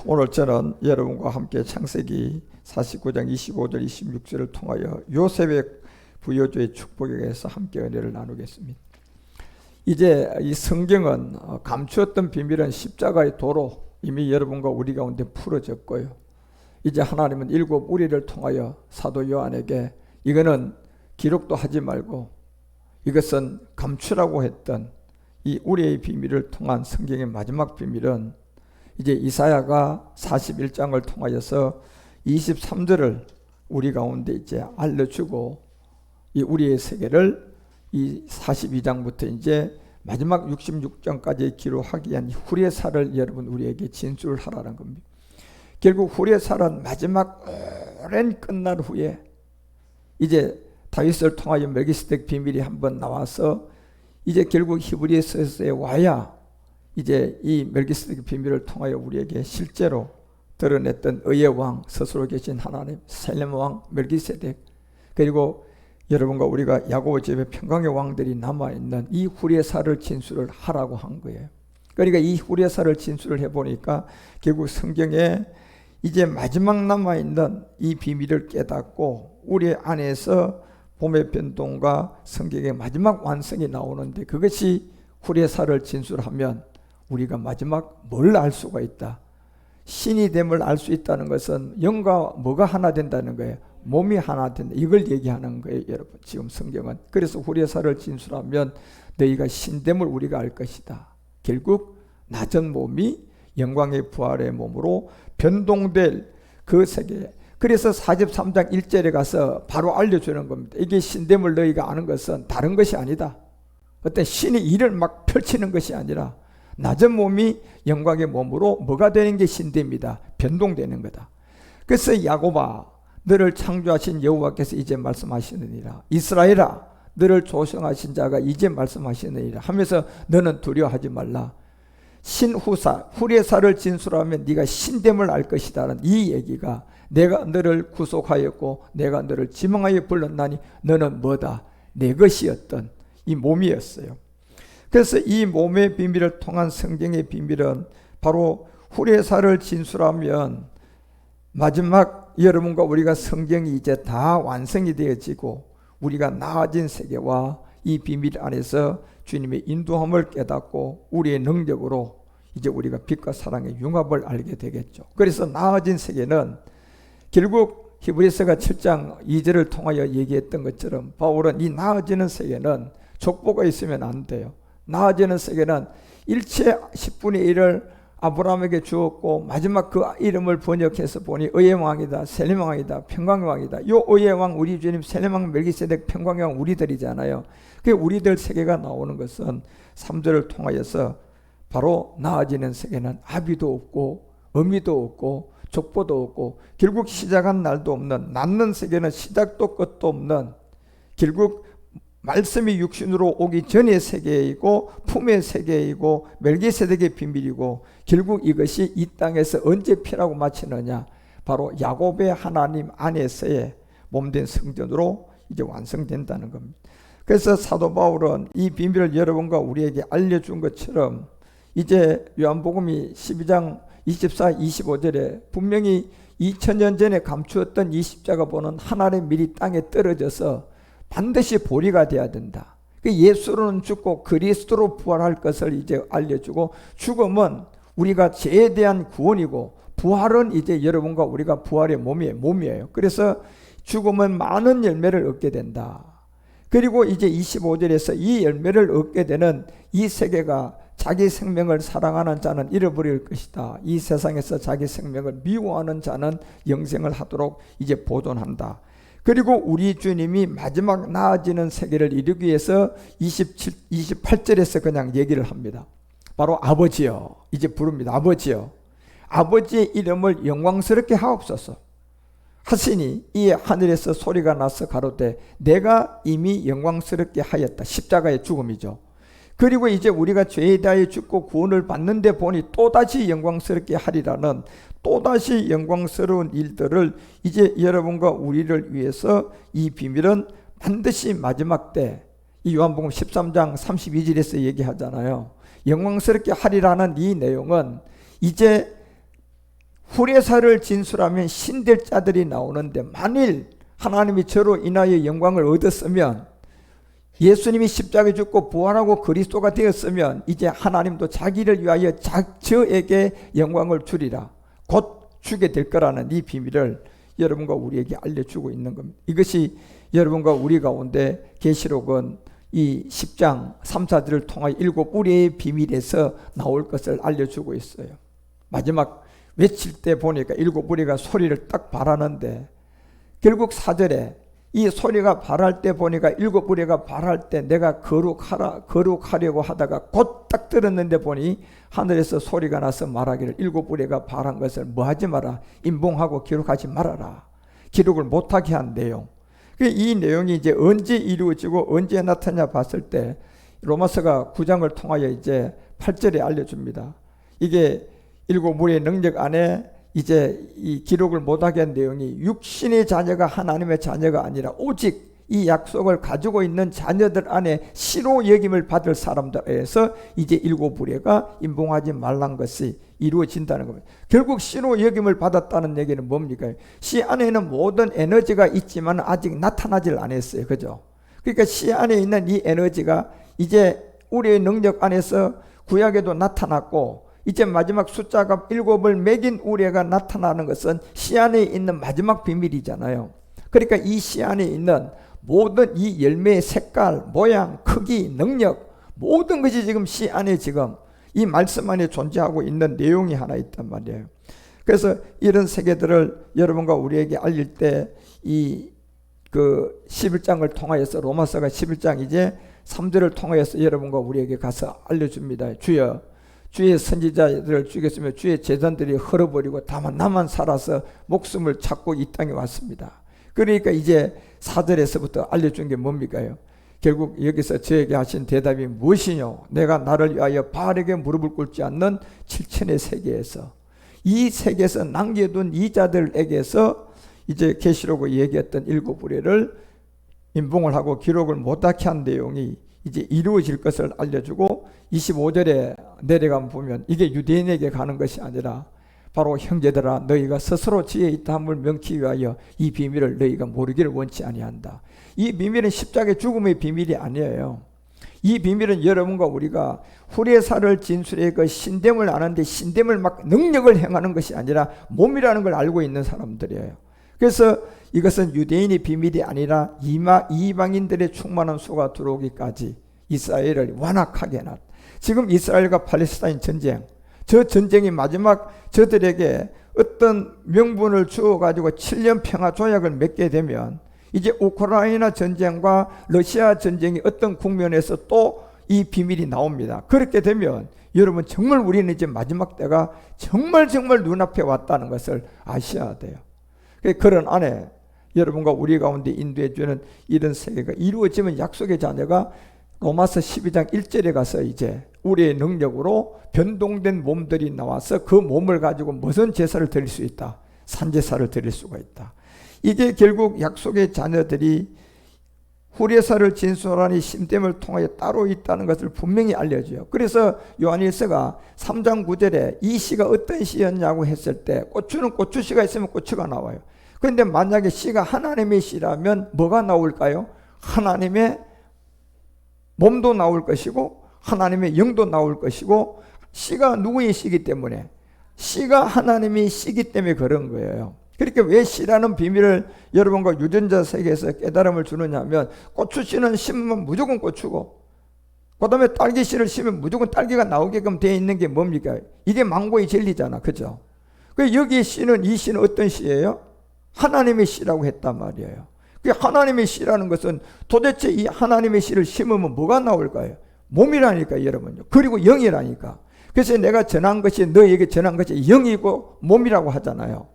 오늘 저는 여러분과 함께 창세기 49장 25절 26절을 통하여 요셉의 부여조의 축복에 대해서 함께 은혜를 나누겠습니다. 이제 이 성경은 감추었던 비밀은 십자가의 도로 이미 여러분과 우리 가운데 풀어졌고요. 이제 하나님은 일곱 우리를 통하여 사도 요한에게 이거는 기록도 하지 말고 이것은 감추라고 했던 이 우리의 비밀을 통한 성경의 마지막 비밀은 이제 이사야가 41장을 통하여서 23절을 우리 가운데 이제 알려주고 이 우리의 세계를 이 42장부터 이제 마지막 66장까지 기록하기 위한 후레사를 여러분 우리에게 진술하라는 겁니다. 결국 후레사는 마지막 오랜 끝난 후에 이제 다윗을 통하여 멜기세덱 비밀이 한번 나와서 이제 결국 히브리서에 와야 이제 이 멜기세덱 비밀을 통하여 우리에게 실제로 드러냈던 의의 왕 스스로 계신 하나님, 셀렘 왕 멜기세덱, 그리고 여러분과 우리가 야고보 집의 평강의 왕들이 남아있는 이 후레사를 진술을 하라고 한 거예요. 그러니까 이 후레사를 진술을 해보니까 결국 성경에 이제 마지막 남아있는 이 비밀을 깨닫고 우리 안에서 봄의 변동과 성경의 마지막 완성이 나오는데, 그것이 후레사를 진술하면 우리가 마지막 뭘 알 수가 있다. 신이 됨을 알 수 있다는 것은 영과 뭐가 하나 된다는 거예요. 몸이 하나 된다. 이걸 얘기하는 거예요, 여러분. 지금 성경은. 그래서 후레사를 진술하면 너희가 신됨을 우리가 알 것이다. 결국 낮은 몸이 영광의 부활의 몸으로 변동될 그 세계. 그래서 43장 1절에 가서 바로 알려주는 겁니다. 이게 신됨을 너희가 아는 것은 다른 것이 아니다. 어떤 신이 일을 막 펼치는 것이 아니라 낮은 몸이 영광의 몸으로 뭐가 되는 게 신됨이다. 변동되는 거다. 그래서 야곱아, 너를 창조하신 여호와께서 이제 말씀하시느니라. 이스라엘아, 너를 조성하신 자가 이제 말씀하시느니라 하면서 너는 두려워하지 말라. 신후사, 후레사를 진술하면 네가 신됨을 알 것이다라는 이 얘기가, 내가 너를 구속하였고 내가 너를 지명하여 불렀나니 너는 뭐다? 내 것이었던 이 몸이었어요. 그래서 이 몸의 비밀을 통한 성경의 비밀은 바로 후레사를 진술하면 마지막 여러분과 우리가 성경이 이제 다 완성이 되어지고 우리가 나아진 세계와 이 비밀 안에서 주님의 인도함을 깨닫고 우리의 능력으로 이제 우리가 빛과 사랑의 융합을 알게 되겠죠. 그래서 나아진 세계는 결국 히브리서가 7장 2절을 통하여 얘기했던 것처럼 바울은 이 나아지는 세계는 족보가 있으면 안 돼요. 나아지는 세계는 일체 10분의 1을 아브라함에게 주었고 마지막 그 이름을 번역해서 보니 의의 왕이다, 셀렘 왕이다, 평강의 왕이다. 이 의의 왕 우리 주님, 셀렘 왕 멜기세덱, 평강의 왕 우리들이잖아요. 그 우리들 세계가 나오는 것은 3절을 통하여서 바로 나아지는 세계는 아비도 없고 어미도 없고 족보도 없고 결국 시작한 날도 없는, 낳는 세계는 시작도 끝도 없는, 결국 말씀이 육신으로 오기 전의 세계이고 품의 세계이고 멜기세덱의 비밀이고, 결국 이것이 이 땅에서 언제 피라고 마치느냐, 바로 야곱의 하나님 안에서의 몸된 성전으로 이제 완성된다는 겁니다. 그래서 사도 바울은 이 비밀을 여러분과 우리에게 알려준 것처럼 이제 요한복음이 12장 24, 25절에 분명히 2000년 전에 감추었던 이 십자가 보는 하나님의 밀이 땅에 떨어져서 반드시 보리가 돼야 된다. 예수로는 죽고 그리스도로 부활할 것을 이제 알려주고, 죽음은 우리가 죄에 대한 구원이고 부활은 이제 여러분과 우리가 부활의 몸이에요. 그래서 죽음은 많은 열매를 얻게 된다. 그리고 이제 25절에서 이 열매를 얻게 되는 이 세계가 자기 생명을 사랑하는 자는 잃어버릴 것이다. 이 세상에서 자기 생명을 미워하는 자는 영생을 하도록 이제 보존한다. 그리고 우리 주님이 마지막 나아지는 세계를 이루기 위해서 28절에서 그냥 얘기를 합니다. 바로 아버지여, 이제 부릅니다. 아버지여, 아버지의 이름을 영광스럽게 하옵소서 하시니 이에 하늘에서 소리가 나서 가로되 내가 이미 영광스럽게 하였다. 십자가의 죽음이죠. 그리고 이제 우리가 죄에 대하여 죽고 구원을 받는데 보니 또다시 영광스럽게 하리라는 또다시 영광스러운 일들을 이제 여러분과 우리를 위해서 이 비밀은 반드시 마지막 때, 이 요한복음 13장 32절에서 얘기하잖아요. 영광스럽게 하리라는 이 내용은 이제 후레사를 진술하면 신될 자들이 나오는데, 만일 하나님이 저로 인하여 영광을 얻었으면, 예수님이 십자가에 죽고 부활하고 그리스도가 되었으면 이제 하나님도 자기를 위하여 저에게 영광을 주리라, 곧 주게 될 거라는 이 비밀을 여러분과 우리에게 알려주고 있는 겁니다. 이것이 여러분과 우리 가운데 계시록은 이 10장 3, 4절을 통하여 7우리의 비밀에서 나올 것을 알려주고 있어요. 마지막 외칠 때 보니까 7우리가 소리를 딱 발하는데, 결국 4절에 이 소리가 발할 때 보니까 7우리가 발할 때 내가 거룩하려고 하다가 곧 딱 들었는데 보니 하늘에서 소리가 나서 말하기를 7우리가 발한 것을 뭐 하지 마라, 임봉하고 기록하지 말아라. 기록을 못하게 한 내용. 이 내용이 이제 언제 이루어지고 언제 나타나냐 봤을 때 로마서가 9장을 통하여 이제 8절에 알려줍니다. 이게 7우리의 능력 안에 이제 이 기록을 못하게 한 내용이, 육신의 자녀가 하나님의 자녀가 아니라 오직 이 약속을 가지고 있는 자녀들 안에 시로 여김을 받을 사람들에서 이제 7우리가 임봉하지 말란 것이 이루어진다는 겁니다. 결국 시로 여김을 받았다는 얘기는 뭡니까? 시 안에는 모든 에너지가 있지만 아직 나타나질 않았어요. 그죠? 그러니까 시 안에 있는 이 에너지가 이제 우리의 능력 안에서 구약에도 나타났고, 이제 마지막 숫자가 7을 매긴 우레가 나타나는 것은 시 안에 있는 마지막 비밀이잖아요. 그러니까 이 시 안에 있는 모든 이 열매의 색깔, 모양, 크기, 능력, 모든 것이 지금 시 안에 지금 이 말씀 안에 존재하고 있는 내용이 하나 있단 말이에요. 그래서 이런 세계들을 여러분과 우리에게 알릴 때 이 11장을 통하여서, 로마서가 11장 이제 3절을 통하여서 여러분과 우리에게 가서 알려줍니다. 주여, 주의 선지자들을 죽였으며 주의 제자들이 헐어버리고 다만 나만 살아서 목숨을 찾고 이 땅에 왔습니다. 그러니까 이제 4절에서부터 알려준 게 뭡니까요? 결국 여기서 저에게 하신 대답이 무엇이뇨? 내가 나를 위하여 바알에게 무릎을 꿇지 않는 7천의 세계에서, 이 세계에서 남겨둔 이 자들에게서 이제 계시록을 얘기했던 7우레를 임봉을 하고 기록을 못하게 한 내용이 이제 이루어질 것을 알려주고, 25절에 내려가면 보면 이게 유대인에게 가는 것이 아니라 바로 형제들아, 너희가 스스로 지혜 있다함을 명키 위하여 이 비밀을 너희가 모르기를 원치 아니한다. 이 비밀은 십자가의 죽음의 비밀이 아니에요. 이 비밀은 여러분과 우리가 후레사를 진술의 그 신됨을 아는데, 신됨을 막 능력을 행하는 것이 아니라 몸이라는 걸 알고 있는 사람들이에요. 그래서 이것은 유대인의 비밀이 아니라 이방인들의 충만한 수가 들어오기까지 이스라엘을 완악하게 해놨다. 지금 이스라엘과 팔레스타인 전쟁, 저 전쟁이 마지막 저들에게 어떤 명분을 주어가지고 7년 평화 조약을 맺게 되면, 이제 우크라이나 전쟁과 러시아 전쟁이 어떤 국면에서 또 이 비밀이 나옵니다. 그렇게 되면 여러분, 정말 우리는 이제 마지막 때가 정말 눈앞에 왔다는 것을 아셔야 돼요. 그런 안에 여러분과 우리 가운데 인도해 주는 이런 세계가 이루어지면 약속의 자녀가 로마서 12장 1절에 가서 이제 우리의 능력으로 변동된 몸들이 나와서 그 몸을 가지고 무슨 제사를 드릴 수 있다? 산제사를 드릴 수가 있다. 이게 결국 약속의 자녀들이 후레사를 진술하니 심됨을 통하여 따로 있다는 것을 분명히 알려줘요. 그래서 요한일서가 3장 9절에 이 시가 어떤 시였냐고 했을 때, 고추는 고추씨가 있으면 고추가 나와요. 그런데 만약에 시가 하나님의 시라면 뭐가 나올까요? 하나님의 몸도 나올 것이고 하나님의 영도 나올 것이고, 시가 누구의 시기 때문에? 시가 하나님의 시기 때문에 그런 거예요. 그러니까 왜 시라는 비밀을 여러분과 유전자 세계에서 깨달음을 주느냐 하면, 고추씨는 심으면 무조건 고추고, 그 다음에 딸기씨를 심으면 무조건 딸기가 나오게끔 되어 있는 게 뭡니까? 이게 망고의 진리잖아. 그죠? 여기에 씨는, 이 씨는 어떤 씨예요? 하나님의 씨라고 했단 말이에요. 하나님의 씨라는 것은 도대체 이 하나님의 씨를 심으면 뭐가 나올까요? 몸이라니까 여러분요. 그리고 영이라니까. 그래서 내가 전한 것이, 너에게 전한 것이 영이고 몸이라고 하잖아요.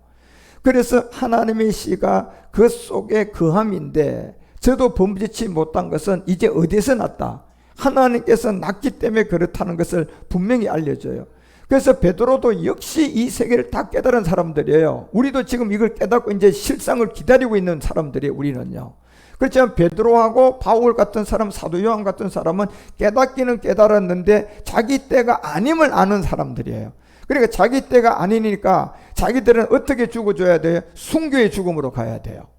그래서 하나님의 씨가 그 속에 거함인데, 저도 범죄치 못한 것은 이제 어디서 났다? 하나님께서 낳기 때문에 그렇다는 것을 분명히 알려줘요. 그래서 베드로도 역시 이 세계를 다 깨달은 사람들이에요. 우리도 지금 이걸 깨닫고 이제 실상을 기다리고 있는 사람들이에요. 우리는요. 그렇지만 베드로하고 바울 같은 사람, 사도 요한 같은 사람은 깨닫기는 깨달았는데 자기 때가 아님을 아는 사람들이에요. 그러니까 자기 때가 아니니까 자기들은 어떻게 죽어줘야 돼요? 순교의 죽음으로 가야 돼요.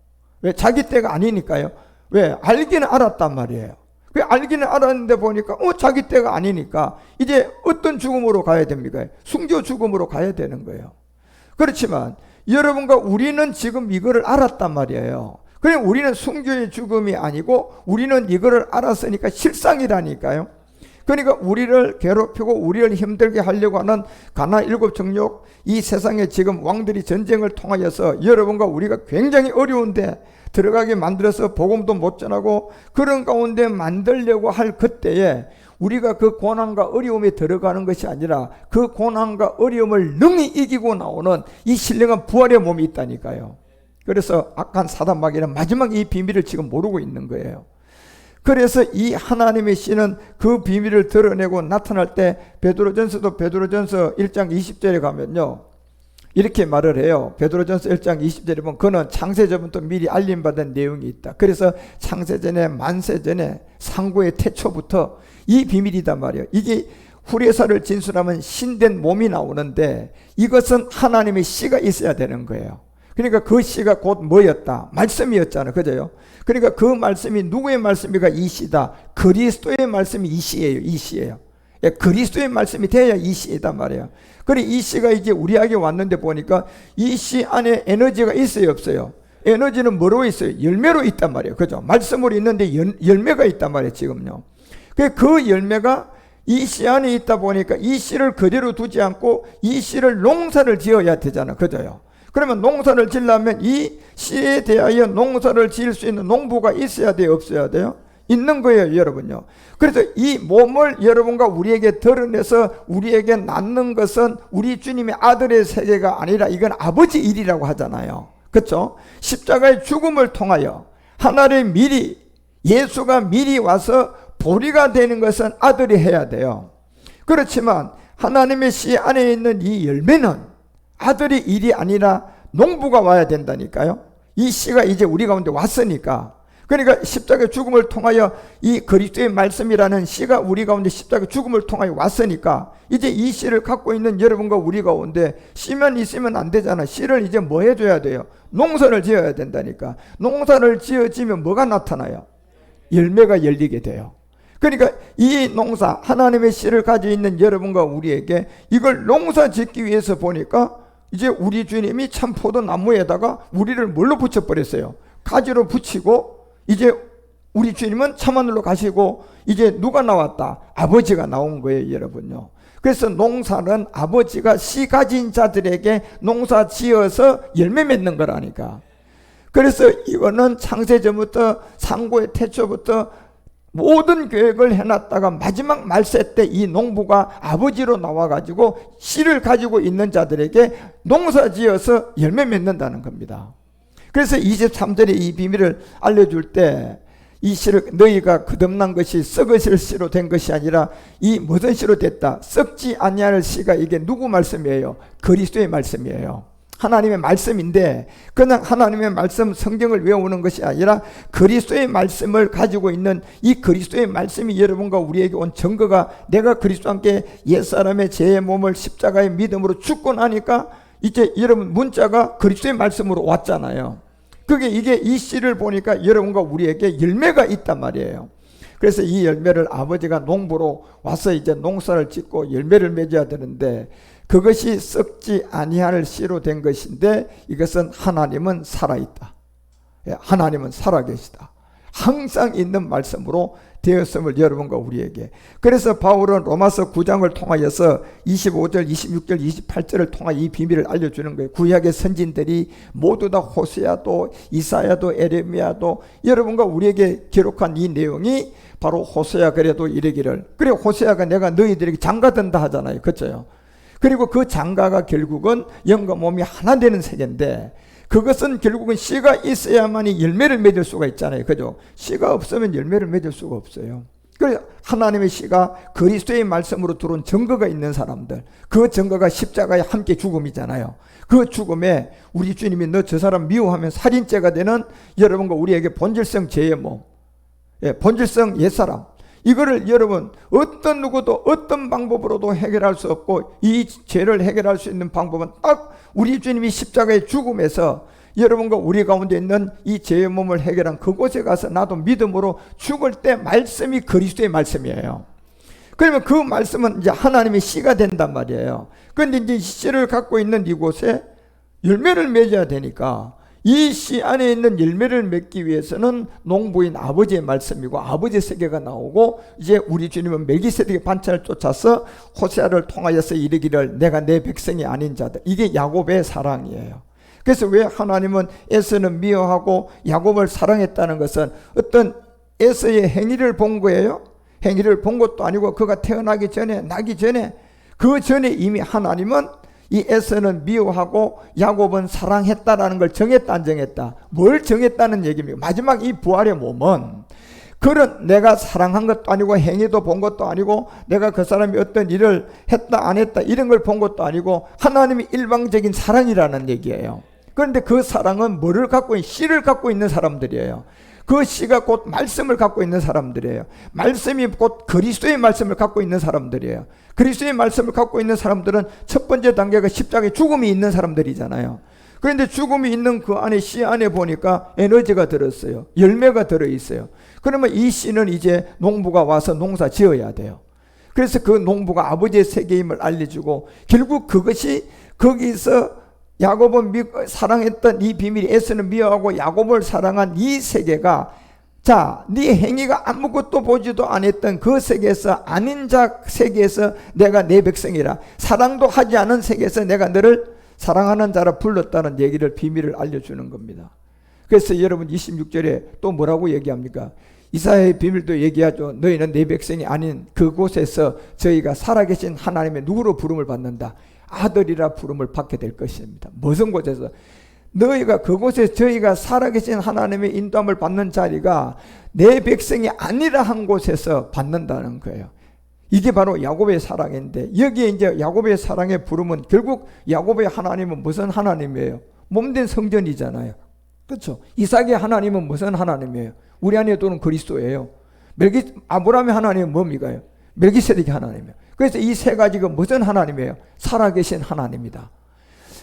왜? 자기 때가 아니니까요. 왜? 알기는 알았단 말이에요. 그 알기는 알았는데 보니까 자기 때가 아니니까 이제 어떤 죽음으로 가야 됩니까? 순교 죽음으로 가야 되는 거예요. 그렇지만 여러분과 우리는 지금 이거를 알았단 말이에요. 그래 우리는 순교의 죽음이 아니고 우리는 이거를 알았으니까 실상이라니까요. 그러니까 우리를 괴롭히고 우리를 힘들게 하려고 하는 가나 일곱 정욕, 이 세상에 지금 왕들이 전쟁을 통하여서 여러분과 우리가 굉장히 어려운데 들어가게 만들어서 복음도 못 전하고 그런 가운데 만들려고 할 그때에 우리가 그 고난과 어려움에 들어가는 것이 아니라 그 고난과 어려움을 능히 이기고 나오는 이 신령한 부활의 몸이 있다니까요. 그래서 악한 사단 마귀는 마지막 이 비밀을 지금 모르고 있는 거예요. 그래서 이 하나님의 씨는 그 비밀을 드러내고 나타날 때 베드로전서 1장 20절에 가면요 이렇게 말을 해요. 베드로전서 1장 20절에 보면 그는 창세전부터 미리 알림받은 내용이 있다. 그래서 창세전에 만세전에 상고의 태초부터 이 비밀이단 말이에요. 이게 후레사를 진술하면 신된 몸이 나오는데 이것은 하나님의 씨가 있어야 되는 거예요. 그러니까 그 씨가 곧 뭐였다? 말씀이었잖아요. 그죠? 그러니까 그 말씀이 누구의 말씀이가 이 씨다? 그리스도의 말씀이 이 씨예요. 이 씨예요. 예, 그리스도의 말씀이 돼야 이 씨이단 말이에요. 그래 이 씨가 이제 우리에게 왔는데 보니까 이 씨 안에 에너지가 있어요, 없어요? 에너지는 뭐로 있어요? 열매로 있단 말이에요. 그죠? 말씀으로 있는데 열매가 있단 말이에요, 지금요. 그 열매가 이 씨 안에 있다 보니까 이 씨를 그대로 두지 않고 이 씨를 농사를 지어야 되잖아요. 그죠요? 그러면 농사를 지려면 이 씨에 대하여 농사를 지을 수 있는 농부가 있어야 돼요, 없어야 돼요? 있는 거예요, 여러분요. 그래서 이 몸을 여러분과 우리에게 드러내서 우리에게 낳는 것은 우리 주님의 아들의 세계가 아니라 이건 아버지 일이라고 하잖아요. 그렇죠? 십자가의 죽음을 통하여 하나님의 미리 예수가 미리 와서 보리가 되는 것은 아들이 해야 돼요. 그렇지만 하나님의 씨 안에 있는 이 열매는 아들이 일이 아니라 농부가 와야 된다니까요. 이 씨가 이제 우리 가운데 왔으니까. 그러니까 십자가의 죽음을 통하여 이 그리스도의 말씀이라는 씨가 우리 가운데 십자가의 죽음을 통하여 왔으니까 이제 이 씨를 갖고 있는 여러분과 우리 가운데 씨만 있으면 안 되잖아. 씨를 이제 뭐 해줘야 돼요? 농사를 지어야 된다니까. 농사를 지어지면 뭐가 나타나요? 열매가 열리게 돼요. 그러니까 이 농사, 하나님의 씨를 가지고 있는 여러분과 우리에게 이걸 농사 짓기 위해서 보니까 이제 우리 주님이 참 포도나무에다가 우리를 뭘로 붙여버렸어요? 가지로 붙이고 이제 우리 주님은 참하늘로 가시고 이제 누가 나왔다? 아버지가 나온 거예요, 여러분요. 그래서 농사는 아버지가 씨 가진 자들에게 농사 지어서 열매 맺는 거라니까. 그래서 이거는 창세전부터 상고의 태초부터 모든 계획을 해놨다가 마지막 말세 때 이 농부가 아버지로 나와가지고 씨를 가지고 있는 자들에게 농사 지어서 열매 맺는다는 겁니다. 그래서 23절에 이 비밀을 알려줄 때 이 씨를 너희가 거듭난 것이 썩으실 씨로 된 것이 아니라 이 무슨 씨로 됐다? 썩지 아니할 씨가 이게 누구 말씀이에요? 그리스도의 말씀이에요. 하나님의 말씀인데 그냥 하나님의 말씀 성경을 외우는 것이 아니라 그리스도의 말씀을 가지고 있는 이 그리스도의 말씀이 여러분과 우리에게 온 증거가 내가 그리스도와 함께 옛사람의 죄의 몸을 십자가의 믿음으로 죽고 나니까 이제 여러분 문자가 그리스도의 말씀으로 왔잖아요. 그게 이게 이 씨를 보니까 여러분과 우리에게 열매가 있단 말이에요. 그래서 이 열매를 아버지가 농부로 와서 이제 농사를 짓고 열매를 맺어야 되는데 그것이 썩지 아니할 씨로 된 것인데 이것은 하나님은 살아있다. 하나님은 살아계시다. 항상 있는 말씀으로 되었음을 여러분과 우리에게. 그래서 바울은 로마서 9장을 통하여서 25절, 26절, 28절을 통하여 이 비밀을 알려주는 거예요. 구약의 선진들이 모두 다 호세아도 이사야도 에레미야도 여러분과 우리에게 기록한 이 내용이 바로 호세아 그래도 이르기를 그래 호세아가 내가 너희들에게 장가든다 하잖아요. 그렇죠? 그리고 그 장가가 결국은 영과 몸이 하나 되는 세계인데 그것은 결국은 씨가 있어야만이 열매를 맺을 수가 있잖아요. 그죠? 씨가 없으면 열매를 맺을 수가 없어요. 그래서 하나님의 씨가 그리스도의 말씀으로 들어온 증거가 있는 사람들, 그 증거가 십자가에 함께 죽음이잖아요. 그 죽음에 우리 주님이 너 저 사람 미워하면 살인죄가 되는 여러분과 우리에게 본질성 죄의 몸, 본질성 옛사람, 이거를 여러분 어떤 누구도 어떤 방법으로도 해결할 수 없고, 이 죄를 해결할 수 있는 방법은 딱 우리 주님이 십자가의 죽음에서 여러분과 우리 가운데 있는 이 죄의 몸을 해결한 그곳에 가서 나도 믿음으로 죽을 때 말씀이 그리스도의 말씀이에요. 그러면 그 말씀은 이제 하나님의 씨가 된단 말이에요. 그런데 이제 씨를 갖고 있는 이곳에 열매를 맺어야 되니까 이 씨 안에 있는 열매를 맺기 위해서는 농부인 아버지의 말씀이고 아버지의 세계가 나오고, 이제 우리 주님은 멜기세덱의 반차를 쫓아서 호세아를 통하여서 이르기를 내가 내 백성이 아닌 자들, 이게 야곱의 사랑이에요. 그래서 왜 하나님은 에서는 미워하고 야곱을 사랑했다는 것은 어떤 에서의 행위를 본 거예요? 행위를 본 것도 아니고 그가 태어나기 전에, 나기 전에, 그 전에 이미 하나님은 이 에서는 미워하고 야곱은 사랑했다라는 걸 정했다, 안 정했다? 뭘 정했다는 얘기입니까? 마지막 이 부활의 몸은 그런 내가 사랑한 것도 아니고 행위도 본 것도 아니고 내가 그 사람이 어떤 일을 했다 안 했다 이런 걸 본 것도 아니고 하나님이 일방적인 사랑이라는 얘기예요. 그런데 그 사랑은 뭐를 갖고 있는, 씨를 갖고 있는 사람들이에요. 그 씨가 곧 말씀을 갖고 있는 사람들이에요. 말씀이 곧 그리스도의 말씀을 갖고 있는 사람들이에요. 그리스도의 말씀을 갖고 있는 사람들은 첫 번째 단계가 십자가의 죽음이 있는 사람들이잖아요. 그런데 죽음이 있는 그 안에, 씨 안에 보니까 에너지가 들었어요. 열매가 들어있어요. 그러면 이 씨는 이제 농부가 와서 농사 지어야 돼요. 그래서 그 농부가 아버지의 세계임을 알려주고, 결국 그것이 거기서 야곱은 사랑했던 이 비밀이, 에서는 미워하고 야곱을 사랑한 이 세계가, 자, 네 행위가 아무것도 보지도 않았던 그 세계에서, 아닌 자 세계에서 내가 내 백성이라, 사랑도 하지 않은 세계에서 내가 너를 사랑하는 자라 불렀다는 얘기를, 비밀을 알려주는 겁니다. 그래서 여러분 26절에 또 뭐라고 얘기합니까? 이사야의 비밀도 얘기하죠. 너희는 내 백성이 아닌 그곳에서 저희가 살아계신 하나님의 누구로 부름을 받는다? 아들이라 부름을 받게 될 것입니다. 무슨 곳에서? 너희가 그곳에 저희가 살아계신 하나님의 인도함을 받는 자리가 내 백성이 아니라 한 곳에서 받는다는 거예요. 이게 바로 야곱의 사랑인데, 여기에 이제 야곱의 사랑의 부름은 결국 야곱의 하나님은 무슨 하나님이에요? 몸된 성전이잖아요. 그렇죠? 이삭의 하나님은 무슨 하나님이에요? 우리 안에 도는 그리스도예요. 아브라함의 하나님은 뭡니까? 멜기세덱의 하나님이에요. 그래서 이 세 가지가 무슨 하나님이에요? 살아계신 하나님이다.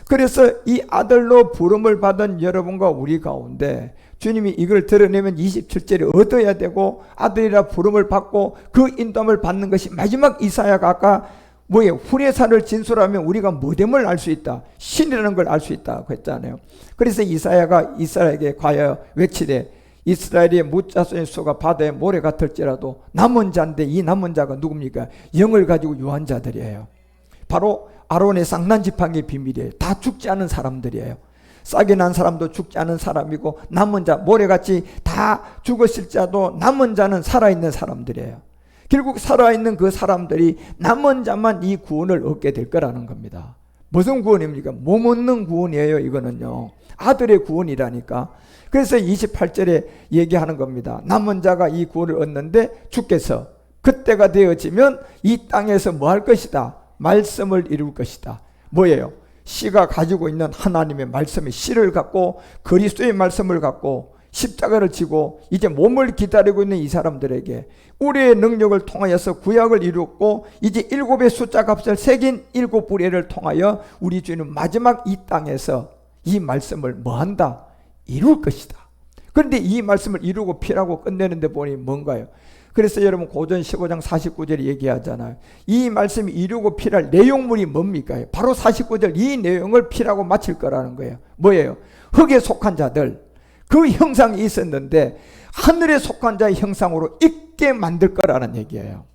그래서 이 아들로 부름을 받은 여러분과 우리 가운데 주님이 이걸 드러내면 27절에 얻어야 되고, 아들이라 부름을 받고 그 인도함을 받는 것이 마지막 이사야가 아까 뭐예요? 후레사를 진술하면 우리가 뭐됨을 알 수 있다. 신이라는 걸 알 수 있다고 했잖아요. 그래서 이사야가 이스라엘에게 과여 외치되 이스라엘의 무자손의 수가 바다의 모래 같을지라도 남은 자인데, 이 남은 자가 누굽니까? 영을 가지고 유한 자들이에요. 바로 아론의 쌍난 지팡이의 비밀이에요. 다 죽지 않은 사람들이에요. 싹이 난 사람도 죽지 않은 사람이고, 남은 자, 모래같이 다 죽었을 자도 남은 자는 살아있는 사람들이에요. 결국 살아있는 그 사람들이, 남은 자만 이 구원을 얻게 될 거라는 겁니다. 무슨 구원입니까? 몸 얻는 구원이에요. 이거는요, 아들의 구원이라니까. 그래서 28절에 얘기하는 겁니다. 남은 자가 이 구원을 얻는데 주께서 그때가 되어지면 이 땅에서 뭐 할 것이다? 말씀을 이룰 것이다. 뭐예요? 씨가 가지고 있는 하나님의 말씀의 씨를 갖고, 그리스도의 말씀을 갖고 십자가를 지고 이제 몸을 기다리고 있는 이 사람들에게 우리의 능력을 통하여서 구약을 이루었고, 이제 7의 숫자 값을 새긴 7부례를 통하여 우리 주님은 마지막 이 땅에서 이 말씀을 뭐한다? 이룰 것이다. 그런데 이 말씀을 이루고 피라고 끝내는데 보니 뭔가요? 그래서 여러분 고전 15장 49절에 얘기하잖아요. 이 말씀이 이루고 필할 내용물이 뭡니까? 바로 49절 이 내용을 필하고 마칠 거라는 거예요. 뭐예요? 흙에 속한 자들, 그 형상이 있었는데 하늘에 속한 자의 형상으로 있게 만들 거라는 얘기예요.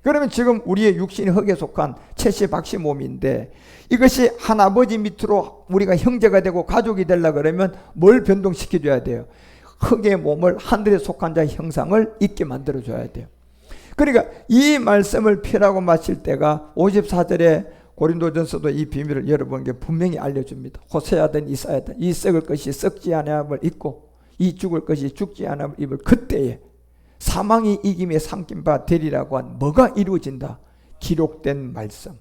그러면 지금 우리의 육신이 흙에 속한 채씨 박씨 몸인데, 이것이 한 아버지 밑으로 우리가 형제가 되고 가족이 되려고 그러면 뭘 변동시켜줘야 돼요? 흙의 몸을 하늘에 속한 자의 형상을 있게 만들어줘야 돼요. 그러니까 이 말씀을 피라고 마칠 때가 54절에 고린도전서도 이 비밀을 여러분에게 분명히 알려줍니다. 호세아든 이사야든 이 썩을 것이 썩지 아니함을 입고 이 죽을 것이 죽지 아니함을 입을 그때에 사망이 이김에 삼킨 바 되리라고 한 뭐가 이루어진다? 기록된 말씀.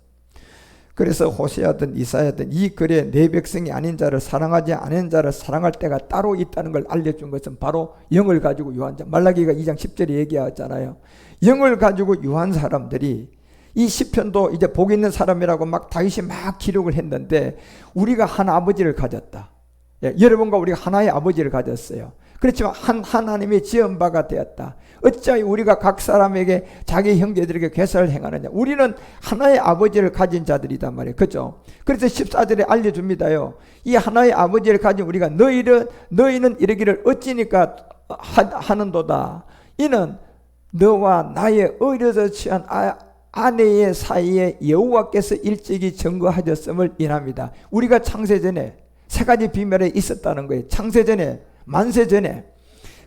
그래서 호세아든 이사야든 이 글에 내 백성이 아닌 자를 사랑하지 않은 자를 사랑할 때가 따로 있다는 걸 알려준 것은 바로 영을 가지고 유한 자. 말라기가 2장 10절에 얘기하잖아요. 영을 가지고 유한 사람들이 이 시편도 이제 복 있는 사람이라고 막 다윗이 막 기록을 했는데 우리가 한 아버지를 가졌다. 예, 여러분과 우리가 하나의 아버지를 가졌어요. 그렇지만 하나님의 지은 바가 되었다. 어찌하여 우리가 각 사람에게 자기 형제들에게 괴사를 행하느냐. 우리는 하나의 아버지를 가진 자들이단 말이에요. 그죠? 그래서 14절에 알려줍니다요. 이 하나의 아버지를 가진 우리가 너희는 이르기를 어찌니까 하는도다. 이는 너와 나의 어려서 취한 아내의 사이에 여호와께서 일찍이 증거하셨음을 인합니다. 우리가 창세전에 세 가지 비밀에 있었다는 거예요. 창세전에, 만세전에.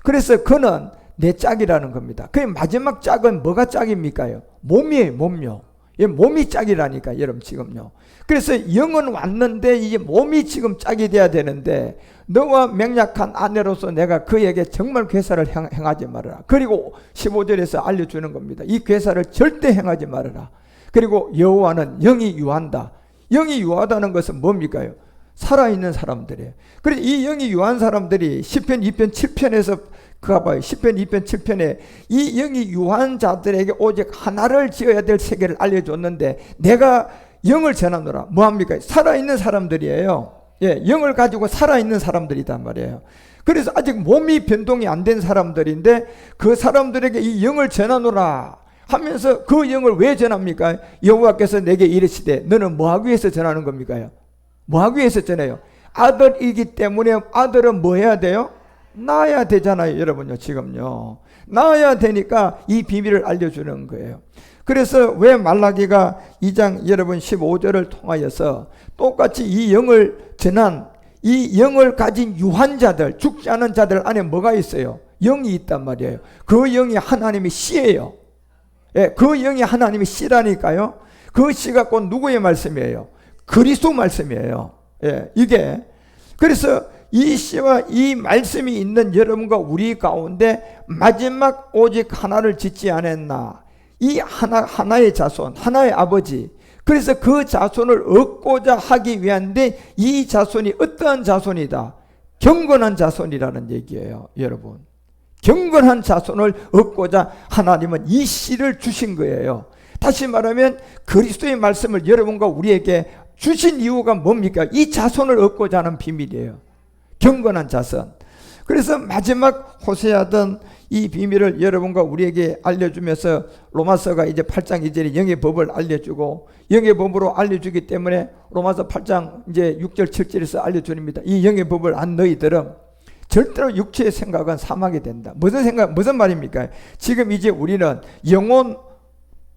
그래서 그는 내 짝이라는 겁니다. 그 마지막 짝은 뭐가 짝입니까요? 몸이에요. 몸요. 몸이 짝이라니까 여러분 지금요. 그래서 영은 왔는데 이제 몸이 지금 짝이 돼야 되는데 너와 맹약한 아내로서 내가 그에게 정말 괴사를 행하지 말아라. 그리고 15절에서 알려주는 겁니다. 이 괴사를 절대 행하지 말아라. 그리고 여호와는 영이 유한다. 영이 유하다는 것은 뭡니까? 살아있는 사람들이에요. 그래서 이 영이 유한 사람들이 시편 2편 7편에서 그가 봐요. 시편 2편 7편에 이 영이 유한 자들에게 오직 하나를 지어야 될 세계를 알려줬는데 내가 영을 전하노라. 뭐합니까? 살아있는 사람들이에요. 예, 영을 가지고 살아있는 사람들이단 말이에요. 그래서 아직 몸이 변동이 안 된 사람들인데 그 사람들에게 이 영을 전하노라 하면서 그 영을 왜 전합니까? 여호와께서 내게 이르시되 너는 뭐하기 위해서 전하는 겁니까? 뭐하기 위해서 전해요? 아들이기 때문에 아들은 뭐 해야 돼요? 낳아야 되잖아요. 여러분요. 지금요. 낳아야 되니까 이 비밀을 알려주는 거예요. 그래서 왜 말라기가 2장 여러분 15절을 통하여서 똑같이 이 영을 전한 이 영을 가진 유한자들, 죽지 않은 자들 안에 뭐가 있어요? 영이 있단 말이에요. 그 영이 하나님의 씨예요. 예, 그 영이 하나님의 씨라니까요. 그 씨가 곧 누구의 말씀이에요? 그리스도 말씀이에요. 예, 이게 그래서 이 씨와 이 말씀이 있는 여러분과 우리 가운데 마지막 오직 하나를 짓지 않았나? 이 하나의 자손, 하나의 아버지. 그래서 그 자손을 얻고자 하기 위한데 이 자손이 어떠한 자손이다? 경건한 자손이라는 얘기예요. 여러분. 경건한 자손을 얻고자 하나님은 이 씨를 주신 거예요. 다시 말하면 그리스도의 말씀을 여러분과 우리에게 주신 이유가 뭡니까? 이 자손을 얻고자 하는 비밀이에요. 경건한 자손. 그래서 마지막 호세아든 이 비밀을 여러분과 우리에게 알려주면서 로마서가 이제 8장 2절에 영의 법을 알려주고 영의 법으로 알려주기 때문에 로마서 8장 이제 6절 7절에서 알려줍니다. 이 영의 법을 안 너희들은 절대로 육체의 생각은 사망이 된다. 무슨 말입니까? 지금 이제 우리는 영혼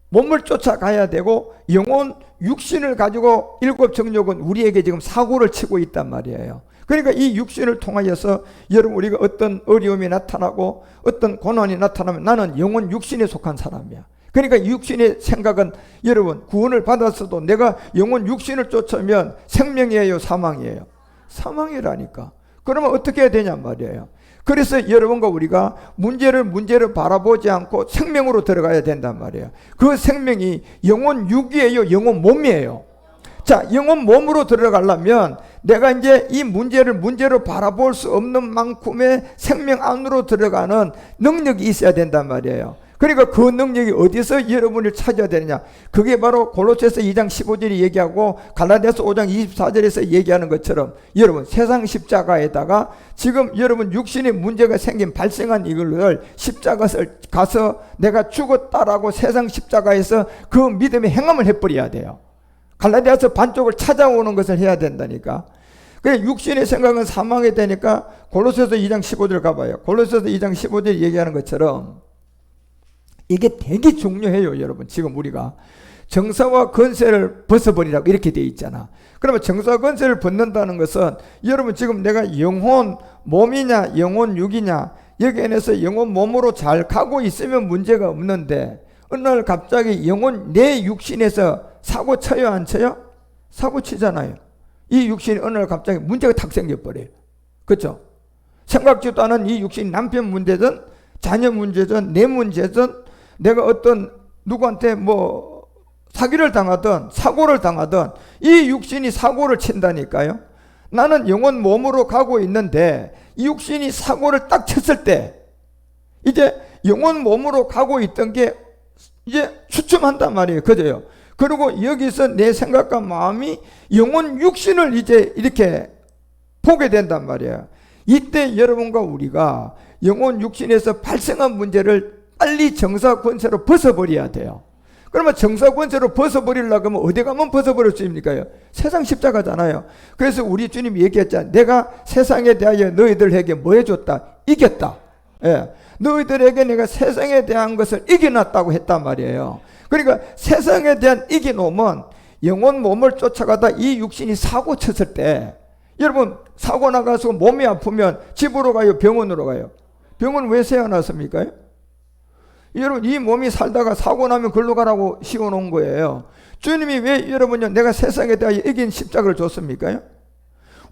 몸을 쫓아가야 되고 영혼 육신을 가지고 일곱 정욕은 우리에게 지금 사고를 치고 있단 말이에요. 그러니까 이 육신을 통하여서 여러분 우리가 어떤 어려움이 나타나고 어떤 고난이 나타나면 나는 영혼 육신에 속한 사람이야. 그러니까 육신의 생각은 여러분 구원을 받았어도 내가 영혼 육신을 쫓으면 생명이에요, 사망이에요? 사망이라니까. 그러면 어떻게 해야 되냐 말이에요. 그래서 여러분과 우리가 문제를 바라보지 않고 생명으로 들어가야 된단 말이에요. 그 생명이 영혼 육이에요, 영혼 몸이에요. 자, 영혼 몸으로 들어가려면 내가 이제 이 문제로 바라볼 수 없는 만큼의 생명 안으로 들어가는 능력이 있어야 된단 말이에요. 그러니까 그 능력이 어디서 여러분을 찾아야 되느냐? 그게 바로 골로새서 2장 15절이 얘기하고 갈라디아서 5장 24절에서 얘기하는 것처럼 여러분 세상 십자가에다가 지금 여러분 육신의 문제가 발생한 이걸 십자가를 가서 내가 죽었다라고 세상 십자가에서 그 믿음의 행함을 해버려야 돼요. 갈라디아서 반쪽을 찾아오는 것을 해야 된다니까. 그래 육신의 생각은 사망이 되니까 골로새서 2장 15절 가봐요. 골로새서 2장 15절 얘기하는 것처럼 이게 되게 중요해요. 여러분 지금 우리가 정사와 권세를 벗어버리라고 이렇게 돼 있잖아. 그러면 정사와 권세를 벗는다는 것은 여러분 지금 내가 영혼 몸이냐 영혼 육이냐 여기 안에서 영혼 몸으로 잘 가고 있으면 문제가 없는데 어느 날 갑자기 영혼 내 육신에서 사고 쳐요 안 쳐요? 사고 치잖아요. 이 육신이 어느 날 갑자기 문제가 탁 생겨버려요. 그렇죠? 생각지도 않은 이 육신이 남편 문제든 자녀 문제든 내 문제든 내가 어떤 누구한테 뭐 사기를 당하든 사고를 당하든 이 육신이 사고를 친다니까요. 나는 영혼 몸으로 가고 있는데 이 육신이 사고를 딱 쳤을 때 이제 영혼 몸으로 가고 있던 게 이제 주춤한단 말이에요. 그죠? 그리고 여기서 내 생각과 마음이 영혼 육신을 이제 이렇게 보게 된단 말이에요. 이때 여러분과 우리가 영혼 육신에서 발생한 문제를 빨리 정사 권세로 벗어버려야 돼요. 그러면 정사 권세로 벗어버리려고 하면 어디 가면 벗어버릴 수 있습니까? 세상 십자가잖아요. 그래서 우리 주님이 얘기했잖아요. 내가 세상에 대하여 너희들에게 뭐 해줬다? 이겼다. 예. 너희들에게 내가 세상에 대한 것을 이겨놨다고 했단 말이에요. 그러니까 세상에 대한 이겨놓으면 영혼 몸을 쫓아가다 이 육신이 사고 쳤을 때 여러분 사고 나가서 몸이 아프면 집으로 가요? 병원으로 가요? 병원 왜 세워놨습니까? 여러분 이 몸이 살다가 사고 나면 글로 가라고 씌워놓은 거예요. 주님이 왜 여러분요 내가 세상에 대하여 이긴 십자가를 줬습니까?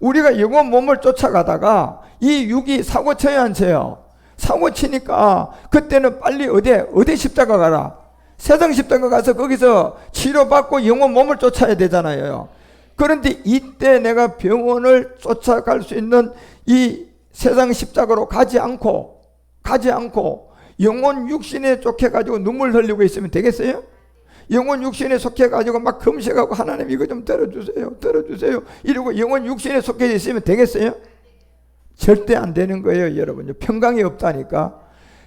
우리가 영혼 몸을 쫓아가다가 이 육이 사고 쳐야 안 쳐요? 사고 치니까 그때는 빨리 어디 십자가 가라? 세상 십자가 가서 거기서 치료받고 영혼 몸을 쫓아야 되잖아요. 그런데 이때 내가 병원을 쫓아갈 수 있는 이 세상 십자가로 가지 않고 영혼 육신에 쫓겨가지고 눈물 흘리고 있으면 되겠어요? 영혼 육신에 속해가지고 막 금식하고 하나님 이거 좀 들어주세요 이러고 영혼 육신에 속해 있으면 되겠어요? 절대 안 되는 거예요. 여러분 평강이 없다니까.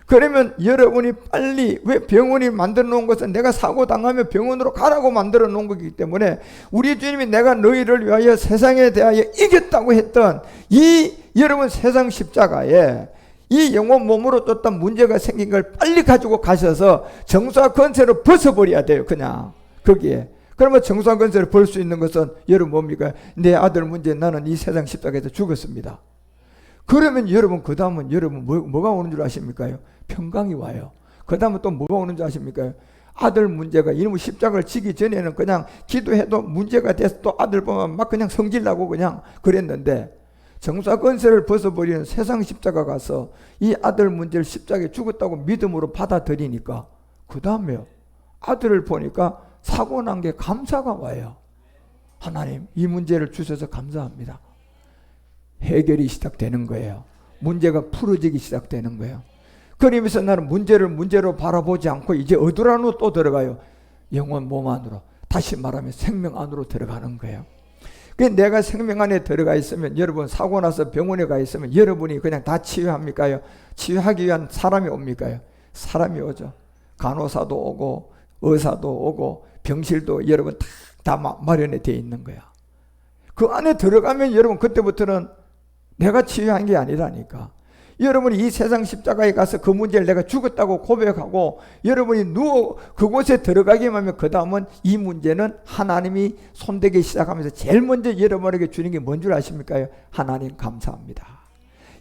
그러면 여러분이 빨리 왜 병원이 만들어 놓은 것은 내가 사고 당하면 병원으로 가라고 만들어 놓은 거기 때문에 우리 주님이 내가 너희를 위하여 세상에 대하여 이겼다고 했던 이 여러분 세상 십자가에 이 영혼 몸으로 쫓던 문제가 생긴 걸 빨리 가지고 가셔서 정수와 권세로 벗어버려야 돼요. 그냥 거기에. 그러면 정수와 권세를 벌 수 있는 것은 여러분 뭡니까? 내 아들 문제 나는 이 세상 십자가에서 죽었습니다. 그러면 여러분 그 다음은 여러분 뭐가 오는 줄 아십니까? 평강이 와요. 그 다음은 또 뭐가 오는 줄 아십니까? 아들 문제가 이놈의 십자가를 지기 전에는 그냥 기도해도 문제가 돼서 또 아들 보면 막 그냥 성질나고 그냥 그랬는데 정사 권세를 벗어버리는 세상 십자가 가서 이 아들 문제를 십자가에 죽었다고 믿음으로 받아들이니까 그 다음에요. 아들을 보니까 사고 난 게 감사가 와요. 하나님 이 문제를 주셔서 감사합니다. 해결이 시작되는 거예요. 문제가 풀어지기 시작되는 거예요. 그러면서 나는 문제로 바라보지 않고 이제 어디로 안으로 또 들어가요? 영혼 몸 안으로. 다시 말하면 생명 안으로 들어가는 거예요. 내가 생명 안에 들어가 있으면 여러분 사고 나서 병원에 가 있으면 여러분이 그냥 다 치유합니까요? 치유하기 위한 사람이 옵니까요? 사람이 오죠. 간호사도 오고 의사도 오고 병실도 여러분 다 마련이 되어 있는 거야. 그 안에 들어가면 여러분 그때부터는 내가 치유한 게 아니라니까. 여러분이 이 세상 십자가에 가서 그 문제를 내가 죽었다고 고백하고 여러분이 그곳에 들어가기만 하면 그 다음은 이 문제는 하나님이 손대기 시작하면서 제일 먼저 여러분에게 주는 게 뭔 줄 아십니까? 하나님 감사합니다.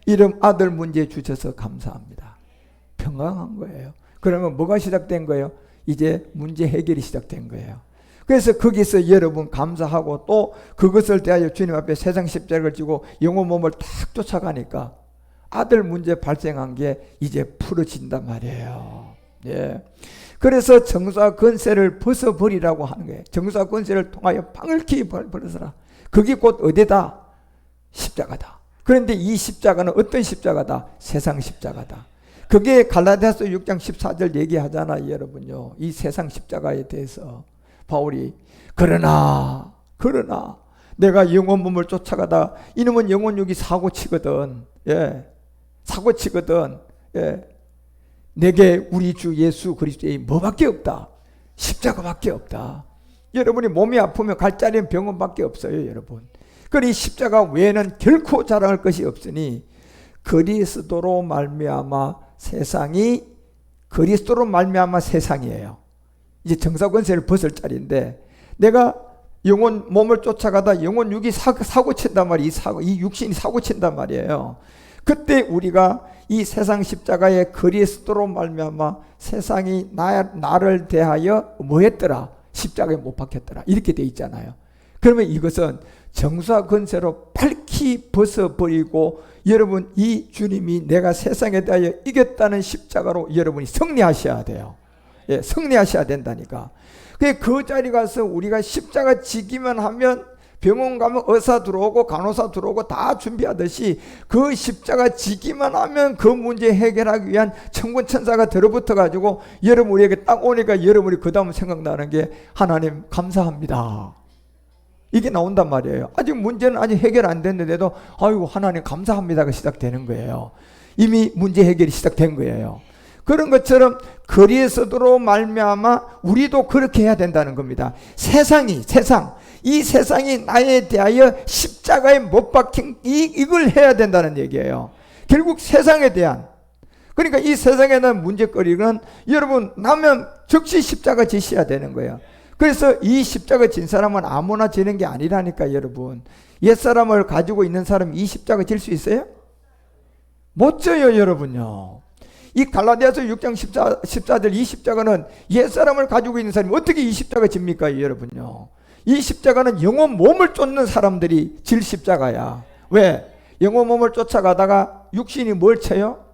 이름 아들 문제 주셔서 감사합니다. 평강한 거예요. 그러면 뭐가 시작된 거예요? 이제 문제 해결이 시작된 거예요. 그래서 거기서 여러분 감사하고 또 그것을 대하여 주님 앞에 세상 십자가를 지고 영혼 몸을 탁 쫓아가니까 아들 문제 발생한 게 이제 풀어진단 말이에요. 예. 그래서 정사 권세를 벗어버리라고 하는 거예요. 정사 권세를 통하여 방을키 벌어서라. 그게 곧 어디다? 십자가다. 그런데 이 십자가는 어떤 십자가다? 세상 십자가다. 그게 갈라디아서 6장 14절 얘기하잖아요. 여러분요. 이 세상 십자가에 대해서 바울이 그러나 내가 영혼 몸을 쫓아가다 이놈은 영혼육이 사고치거든. 예. 사고치거든. 예. 내게 우리 주 예수 그리스도의 뭐밖에 없다. 십자가밖에 없다. 여러분이 몸이 아프면 갈 자리는 병원밖에 없어요. 여러분. 그러니 십자가 외에는 결코 자랑할 것이 없으니 그리스도로 말미암아 세상이에요. 이제 정사권세를 벗을 자리인데 내가 영혼 몸을 쫓아가다 영혼 육이 사고 친단 말이에요. 이 육신이 사고 친단 말이에요. 그때 우리가 이 세상 십자가에 그리스도로 말미암아 세상이 나를 대하여 뭐 했더라? 십자가에 못 박혔더라. 이렇게 돼 있잖아요. 그러면 이것은 정사 권세로 밝히 깊이 벗어버리고 여러분 이 주님이 내가 세상에 대하여 이겼다는 십자가로 여러분이 승리하셔야 돼요. 예, 승리하셔야 된다니까. 그 자리 가서 우리가 십자가 지기만 하면 병원 가면 의사 들어오고 간호사 들어오고 다 준비하듯이 그 십자가 지기만 하면 그 문제 해결하기 위한 천군 천사가 들어붙어 가지고 여러분 우리에게 딱 오니까 여러분이 그 다음 생각나는 게 하나님 감사합니다. 이게 나온단 말이에요. 아직 문제는 아직 해결 안 됐는데도 아이고 하나님 감사합니다가 시작되는 거예요. 이미 문제 해결이 시작된 거예요. 그런 것처럼 그리스도로 말미암아 우리도 그렇게 해야 된다는 겁니다. 이 세상이 나에 대하여 십자가에 못 박힌 이걸 해야 된다는 얘기예요. 결국 세상에 대한, 그러니까 이 세상에 대한 문제거리는 여러분 나면 즉시 십자가 지셔야 되는 거예요. 그래서 이 십자가 진 사람은 아무나 지는 게 아니라니까 여러분. 옛사람을 가지고 있는 사람이 이 십자가 질 수 있어요? 못 져요 여러분요. 이 갈라디아서 6장 14절 이 십자가는 옛사람을 가지고 있는 사람이 어떻게 이 십자가 집니까 여러분요. 이 십자가는 영혼 몸을 쫓는 사람들이 질 십자가야. 왜? 영혼 몸을 쫓아가다가 육신이 뭘 쳐요?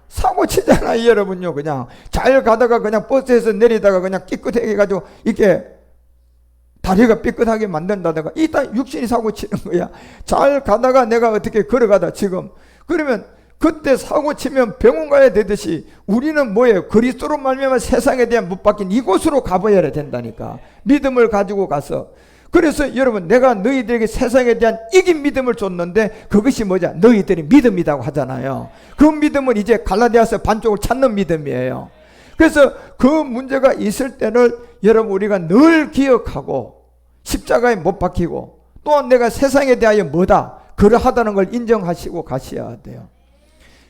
사고 치잖아요 여러분요. 그냥 잘 가다가 그냥 버스에서 내리다가 그냥 삐끗하게 해가지고 이렇게 다리가 삐끗하게 만든다다가 일단 육신이 사고 치는 거야. 잘 가다가 내가 어떻게 걸어가다 지금 그러면 그때 사고 치면 병원 가야 되듯이 우리는 뭐예요? 그리스도로 말미암아 세상에 대한 못 박힌 이곳으로 가봐야 된다니까. 믿음을 가지고 가서. 그래서 여러분 내가 너희들에게 세상에 대한 이긴 믿음을 줬는데 그것이 뭐냐? 너희들이 믿음이라고 하잖아요. 그 믿음은 이제 갈라디아서 반쪽을 찾는 믿음이에요. 그래서 그 문제가 있을 때를 여러분 우리가 늘 기억하고 십자가에 못 박히고 또한 내가 세상에 대하여 뭐다? 그러하다는 걸 인정하시고 가셔야 돼요.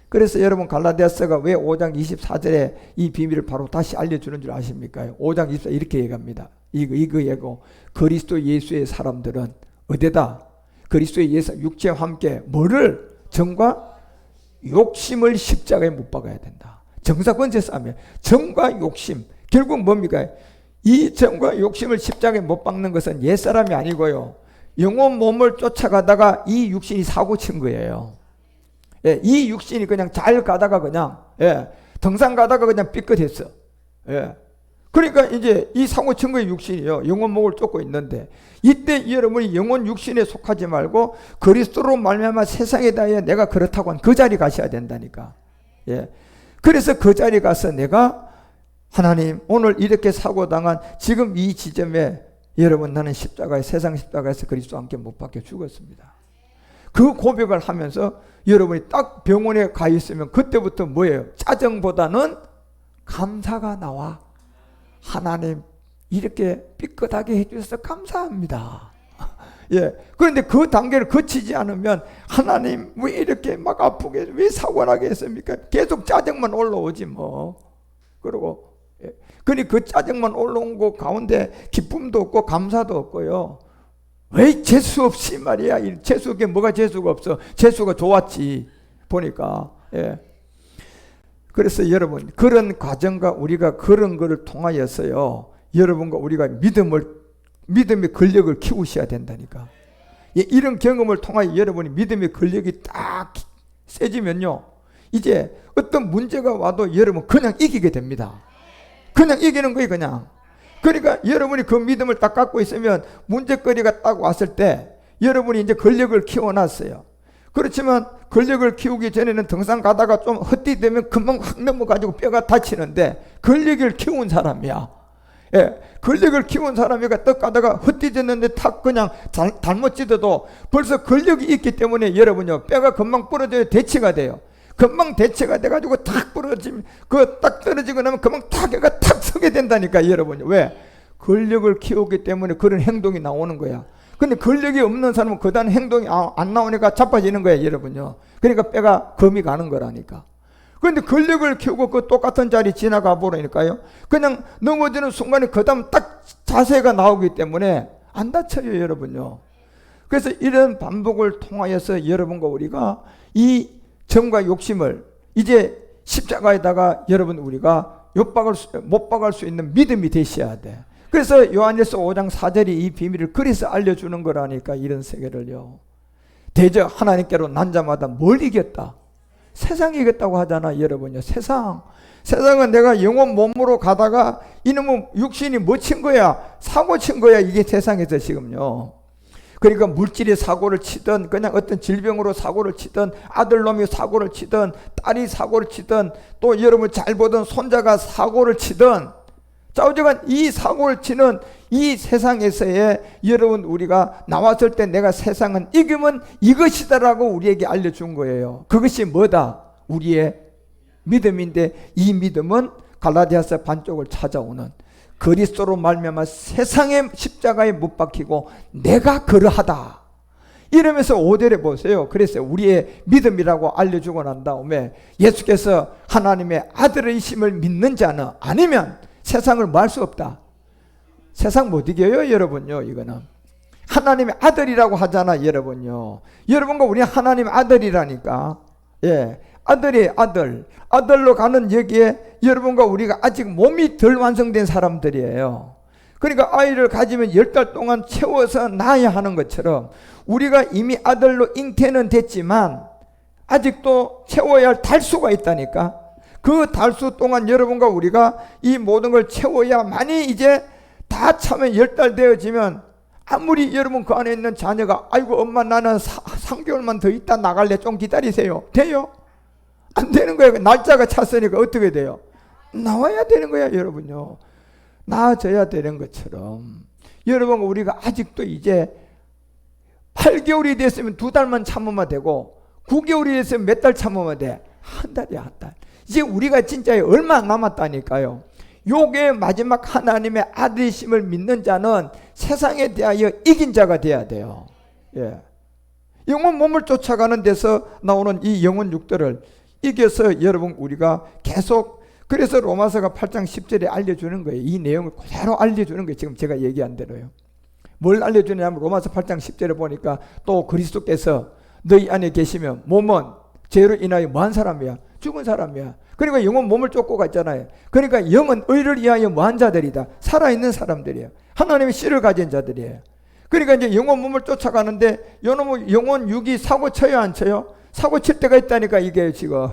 그래서 여러분 갈라디아서가 왜 5장 24절에 이 비밀을 바로 다시 알려주는 줄 아십니까? 5장 24절 이렇게 얘기합니다. 이거 얘고 그리스도 예수의 사람들은 어디다? 그리스도의 예수 육체와 함께 뭐를? 정과 욕심을 십자가에 못 박아야 된다. 정사건제 싸움이에요. 정과 욕심. 결국 뭡니까? 이 정과 욕심을 십자가에 못 박는 것은 옛사람이 아니고요. 영혼 몸을 쫓아가다가 이 육신이 사고 친 거예요. 예, 이 육신이 그냥 잘 가다가 그냥 등산 가다가 그냥 삐끗했어. 그러니까 이제 이 사고 친 거의 육신이요. 영혼 목을 쫓고 있는데 이때 여러분이 영혼 육신에 속하지 말고 그리스도로 말미암아 세상에 대하여 내가 그렇다고 한 그 자리 가셔야 된다니까. 그래서 그 자리 가서 내가 하나님 오늘 이렇게 사고 당한 지금 이 지점에 여러분 나는 십자가에 세상 십자가에서 그리스도와 함께 못 박혀 죽었습니다. 그 고백을 하면서 여러분이 딱 병원에 가 있으면 그때부터 뭐예요? 짜증보다는 감사가 나와. 하나님 이렇게 삐끗하게 해주셔서 감사합니다. 그런데 그 단계를 거치지 않으면 하나님 왜 이렇게 막 아프게 왜 사고나게 했습니까? 계속 짜증만 올라오지 뭐. 그리고 그러니 그 짜증만 올라온 거 가운데 기쁨도 없고 감사도 없고요. 왜 재수 없이 말이야. 재수가 뭐가 재수가 없어. 재수가 좋았지 보니까. 그래서 여러분 그런 과정과 우리가 그런 거를 통하여서요 여러분과 우리가 믿음의 권력을 키우셔야 된다니까. 이런 경험을 통하여 여러분이 믿음의 권력이 딱 세지면요 이제 어떤 문제가 와도 여러분 그냥 이기게 됩니다. 그냥 이기는 거예요 그냥. 그러니까 여러분이 그 믿음을 딱 갖고 있으면 문제거리가 딱 왔을 때 여러분이 이제 권력을 키워놨어요. 그렇지만 권력을 키우기 전에는 등산 가다가 좀 헛디되면 금방 확 넘어가지고 뼈가 다치는데 권력을 키운 사람이야. 권력을 키운 사람이가 떡 가다가 헛디졌는데 탁 그냥 잘못 찢어도 벌써 권력이 있기 때문에 여러분요 뼈가 금방 부러져야 대치가 돼요. 금방 대체가 돼가지고 탁 부러지면 그 딱 떨어지고 나면 금방 탁 얘가 탁 서게 된다니까 여러분. 왜? 권력을 키우기 때문에 그런 행동이 나오는 거야. 근데 권력이 없는 사람은 그다음 행동이 안 나오니까 자빠지는 거야 여러분요. 그러니까 뼈가 금이 가는 거라니까. 그런데 권력을 키우고 그 똑같은 자리 지나가 버리니까요 그냥 넘어지는 순간에 그 다음 딱 자세가 나오기 때문에 안 다쳐요 여러분요. 그래서 이런 반복을 통하여서 여러분과 우리가 이 정과 욕심을 이제 십자가에다가 여러분 우리가 못 박을 수 있는 믿음이 되셔야 돼. 그래서 요한일서 5장 4절이 이 비밀을 그래서 알려주는 거라니까. 이런 세계를요 대저 하나님께로 난 자마다 뭘 이겼다? 세상이 이겼다고 하잖아. 여러분요, 세상은 내가 영혼 몸으로 가다가 이놈의 육신이 뭐 친 거야? 사고 친 거야. 이게 세상에서 지금요. 그러니까 물질이 사고를 치든 그냥 어떤 질병으로 사고를 치든 아들놈이 사고를 치든 딸이 사고를 치든 또 여러분 잘 보던 손자가 사고를 치든 자, 어쨌건 이 사고를 치는 이 세상에서의 여러분 우리가 나왔을 때 내가 세상은 이기면 이것이다라고 우리에게 알려준 거예요. 그것이 뭐다? 우리의 믿음인데 이 믿음은 갈라디아서 반쪽을 찾아오는 그리스도로 말미암아 세상의 십자가에 못 박히고 내가 그러하다 이러면서 5절에 보세요. 그래서 우리의 믿음이라고 알려주고 난 다음에 예수께서 하나님의 아들이심을 믿는 자는 아니면 세상을 뭐 할 수 없다. 세상 못 이겨요 여러분요. 이거는 하나님의 아들이라고 하잖아 여러분요. 여러분과 우리 하나님의 아들이라니까. 예, 아들이 아들로 가는 여기에 여러분과 우리가 아직 몸이 덜 완성된 사람들이에요. 그러니까 아이를 가지면 10달 동안 채워서 낳아야 하는 것처럼 우리가 이미 아들로 잉태는 됐지만 아직도 채워야 할 달수가 있다니까. 그 달수 동안 여러분과 우리가 이 모든 걸 채워야만이 이제 다 차면 10달 되어지면 아무리 여러분 그 안에 있는 자녀가 아이고 엄마 나는 3개월만 더 있다 나갈래 좀 기다리세요. 돼요? 안 되는 거예요. 날짜가 찼으니까 어떻게 돼요? 나와야 되는 거야 여러분요. 나아져야 되는 것처럼 여러분 우리가 아직도 이제 8개월이 됐으면 2달만 참으면 되고 9개월이 됐으면 몇 달 참으면 돼? 한 달이야 한 달. 이제 우리가 진짜 얼마 남았다니까요. 요게 마지막 하나님의 아들이심을 믿는 자는 세상에 대하여 이긴 자가 돼야 돼요. 예. 영혼 몸을 쫓아가는 데서 나오는 이 영혼 육들을 이겨서 여러분 우리가 계속 그래서 로마서가 8장 10절에 알려주는 거예요. 이 내용을 그대로 알려주는 거예요. 지금 제가 얘기한 대로요. 뭘 알려주냐면 로마서 8장 10절에 보니까 또 그리스도께서 너희 안에 계시면 몸은 죄로 인하여 뭐한 사람이야? 죽은 사람이야. 그러니까 영은 몸을 쫓고 갔잖아요. 그러니까 영은 의를 위하여 뭐한 자들이다? 살아있는 사람들이에요. 하나님의 씨를 가진 자들이에요. 그러니까 이제 영혼 몸을 쫓아가는데 영혼 육이 사고 쳐요 안 쳐요? 사고 칠 때가 있다니까 이게 지금.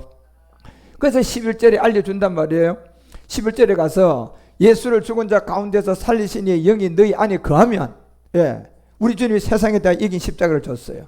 그래서 11절에 알려준단 말이에요. 11절에 가서 예수를 죽은 자 가운데서 살리시니 영이 너희 안에 거하면 예, 우리 주님이 세상에 다 이긴 십자가를 줬어요.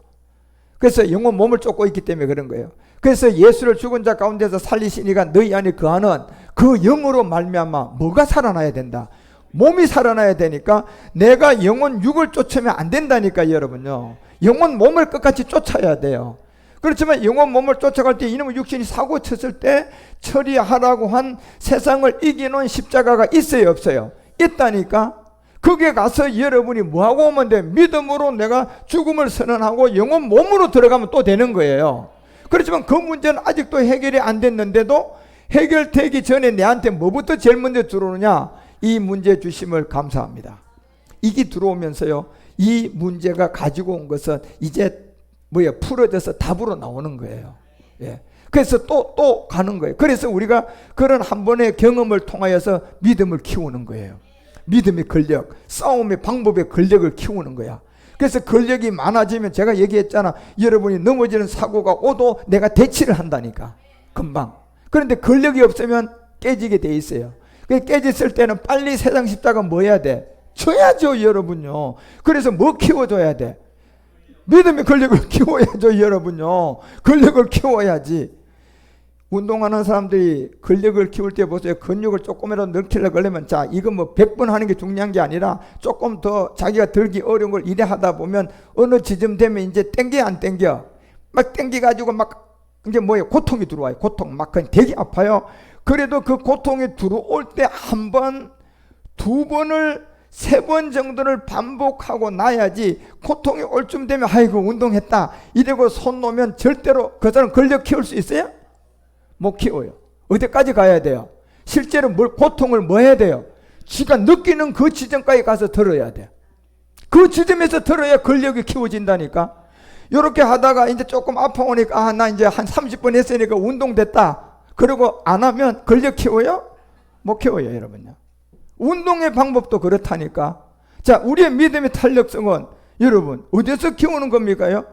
그래서 영혼 몸을 쫓고 있기 때문에 그런 거예요. 그래서 예수를 죽은 자 가운데서 살리시니가 너희 안에 거하는 그 영으로 말미암아 뭐가 살아나야 된다? 몸이 살아나야 되니까 내가 영혼 육을 쫓으면 안 된다니까 여러분요. 영혼 몸을 끝까지 쫓아야 돼요. 그렇지만 영혼 몸을 쫓아갈 때 이놈의 육신이 사고 쳤을 때 처리하라고 한 세상을 이기는 십자가가 있어요 없어요? 있다니까. 거기에 가서 여러분이 뭐하고 오면 돼? 믿음으로 내가 죽음을 선언하고 영혼 몸으로 들어가면 또 되는 거예요. 그렇지만 그 문제는 아직도 해결이 안 됐는데도 해결되기 전에 내한테 뭐부터 제일 먼저 들어오느냐? 이 문제 주심을 감사합니다. 이게 들어오면서요 이 문제가 가지고 온 것은 이제 풀어져서 답으로 나오는 거예요. 예. 그래서 또 가는 거예요. 그래서 우리가 그런 한 번의 경험을 통하여서 믿음을 키우는 거예요. 믿음의 권력, 싸움의 방법의 권력을 키우는 거야. 그래서 권력이 많아지면 제가 얘기했잖아. 여러분이 넘어지는 사고가 오도 내가 대치를 한다니까. 금방. 그런데 권력이 없으면 깨지게 돼 있어요. 깨졌을 때는 빨리 세상 십자가 뭐 해야 돼? 줘야죠 여러분요. 그래서 뭐 키워줘야 돼? 믿음의 권력을 키워야죠 여러분요. 권력을 키워야지. 운동하는 사람들이 근력을 키울 때 보세요. 근육을 조금이라도 넓히려고 하려면 자 이거 뭐 100번 하는 게 중요한 게 아니라 조금 더 자기가 들기 어려운 걸 이래 하다 보면 어느 지점 되면 이제 땡겨 안 땡겨? 막 땡겨가지고 막 이제 고통이 들어와요. 고통 막 그냥 되게 아파요. 그래도 그 고통이 들어올 때 한 번, 두 번을 3번 정도를 반복하고 나야지 고통이 올 쯤 되면 아이고 운동했다 이러고 손 놓으면 절대로 그 사람 근력 키울 수 있어요? 못 키워요. 어디까지 가야 돼요? 실제로 고통을 뭐 해야 돼요? 지가 느끼는 그 지점까지 가서 들어야 돼. 그 지점에서 들어야 근력이 키워진다니까. 이렇게 하다가 이제 조금 아파오니까 나 이제 한 30번 했으니까 운동됐다. 그리고 안 하면 근력 키워요? 못 키워요 여러분요. 운동의 방법도 그렇다니까. 자, 우리의 믿음의 탄력성은 여러분 어디서 키우는 겁니까요?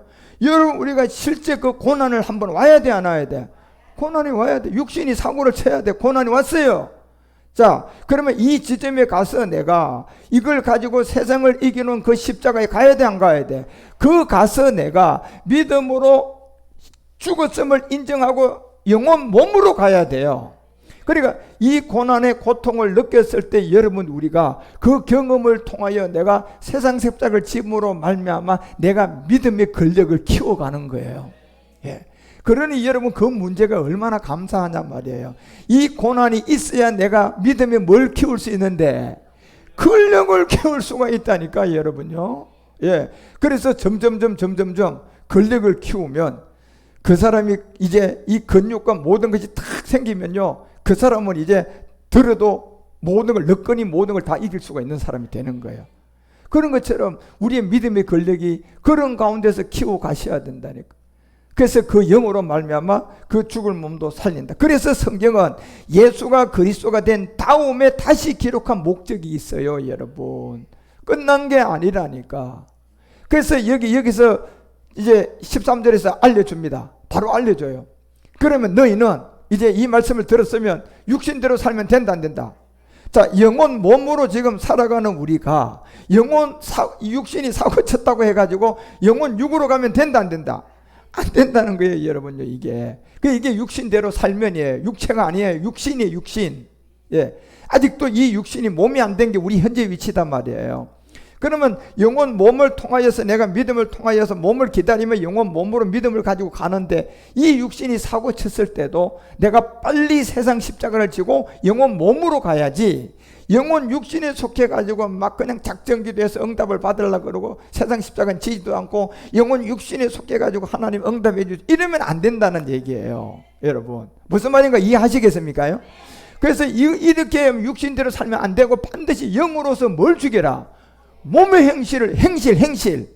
여러분 우리가 실제 그 고난을 한번 와야 돼 안 와야 돼? 고난이 와야 돼. 육신이 사고를 쳐야 돼. 고난이 왔어요. 자, 그러면 이 지점에 가서 내가 이걸 가지고 세상을 이기는 그 십자가에 가야 돼 안 가야 돼? 그 가서 내가 믿음으로 죽었음을 인정하고 영원 몸으로 가야 돼요. 그러니까 이 고난의 고통을 느꼈을 때 여러분 우리가 그 경험을 통하여 내가 세상 십자가를 짐으로 말미암아 내가 믿음의 권력을 키워가는 거예요. 예. 그러니 여러분 그 문제가 얼마나 감사하냐 말이에요. 이 고난이 있어야 내가 믿음에 뭘 키울 수 있는데 권력을 키울 수가 있다니까 여러분요. 예. 그래서 점점 권력을 키우면 그 사람이 이제 이 근육과 모든 것이 탁 생기면요. 그 사람은 이제 들어도 모든 걸 너끈히 모든 걸 다 이길 수가 있는 사람이 되는 거예요. 그런 것처럼 우리의 믿음의 권력이 그런 가운데서 키워 가셔야 된다니까. 그래서 그 영으로 말미암아 그 죽을 몸도 살린다. 그래서 성경은 예수가 그리스도가 된 다음에 다시 기록한 목적이 있어요, 여러분. 끝난 게 아니라니까. 그래서 여기서 이제 13절에서 알려줍니다. 바로 알려줘요. 그러면 너희는 이제 이 말씀을 들었으면 육신대로 살면 된다 안 된다? 자, 영혼 몸으로 지금 살아가는 우리가 육신이 사고 쳤다고 해가지고 영혼 육으로 가면 된다 안 된다? 안 된다는 거예요, 여러분요. 이게 육신대로 살면이에요. 육체가 아니에요. 육신이에요, 육신. 예. 아직도 이 육신이 몸이 안 된 게 우리 현재 위치단 말이에요. 그러면 영혼 몸을 통하여서 내가 믿음을 통하여서 몸을 기다리면 영혼 몸으로 믿음을 가지고 가는데 이 육신이 사고 쳤을 때도 내가 빨리 세상 십자가를 지고 영혼 몸으로 가야지 영혼 육신에 속해 가지고 막 그냥 작정기도해서 응답을 받으려고 그러고 세상 십자가는 지지도 않고 영혼 육신에 속해 가지고 하나님 응답해 주지 이러면 안 된다는 얘기예요. 여러분 무슨 말인가 이해하시겠습니까? 그래서 이렇게 육신대로 살면 안 되고 반드시 영으로서 뭘 죽여라? 몸의 행실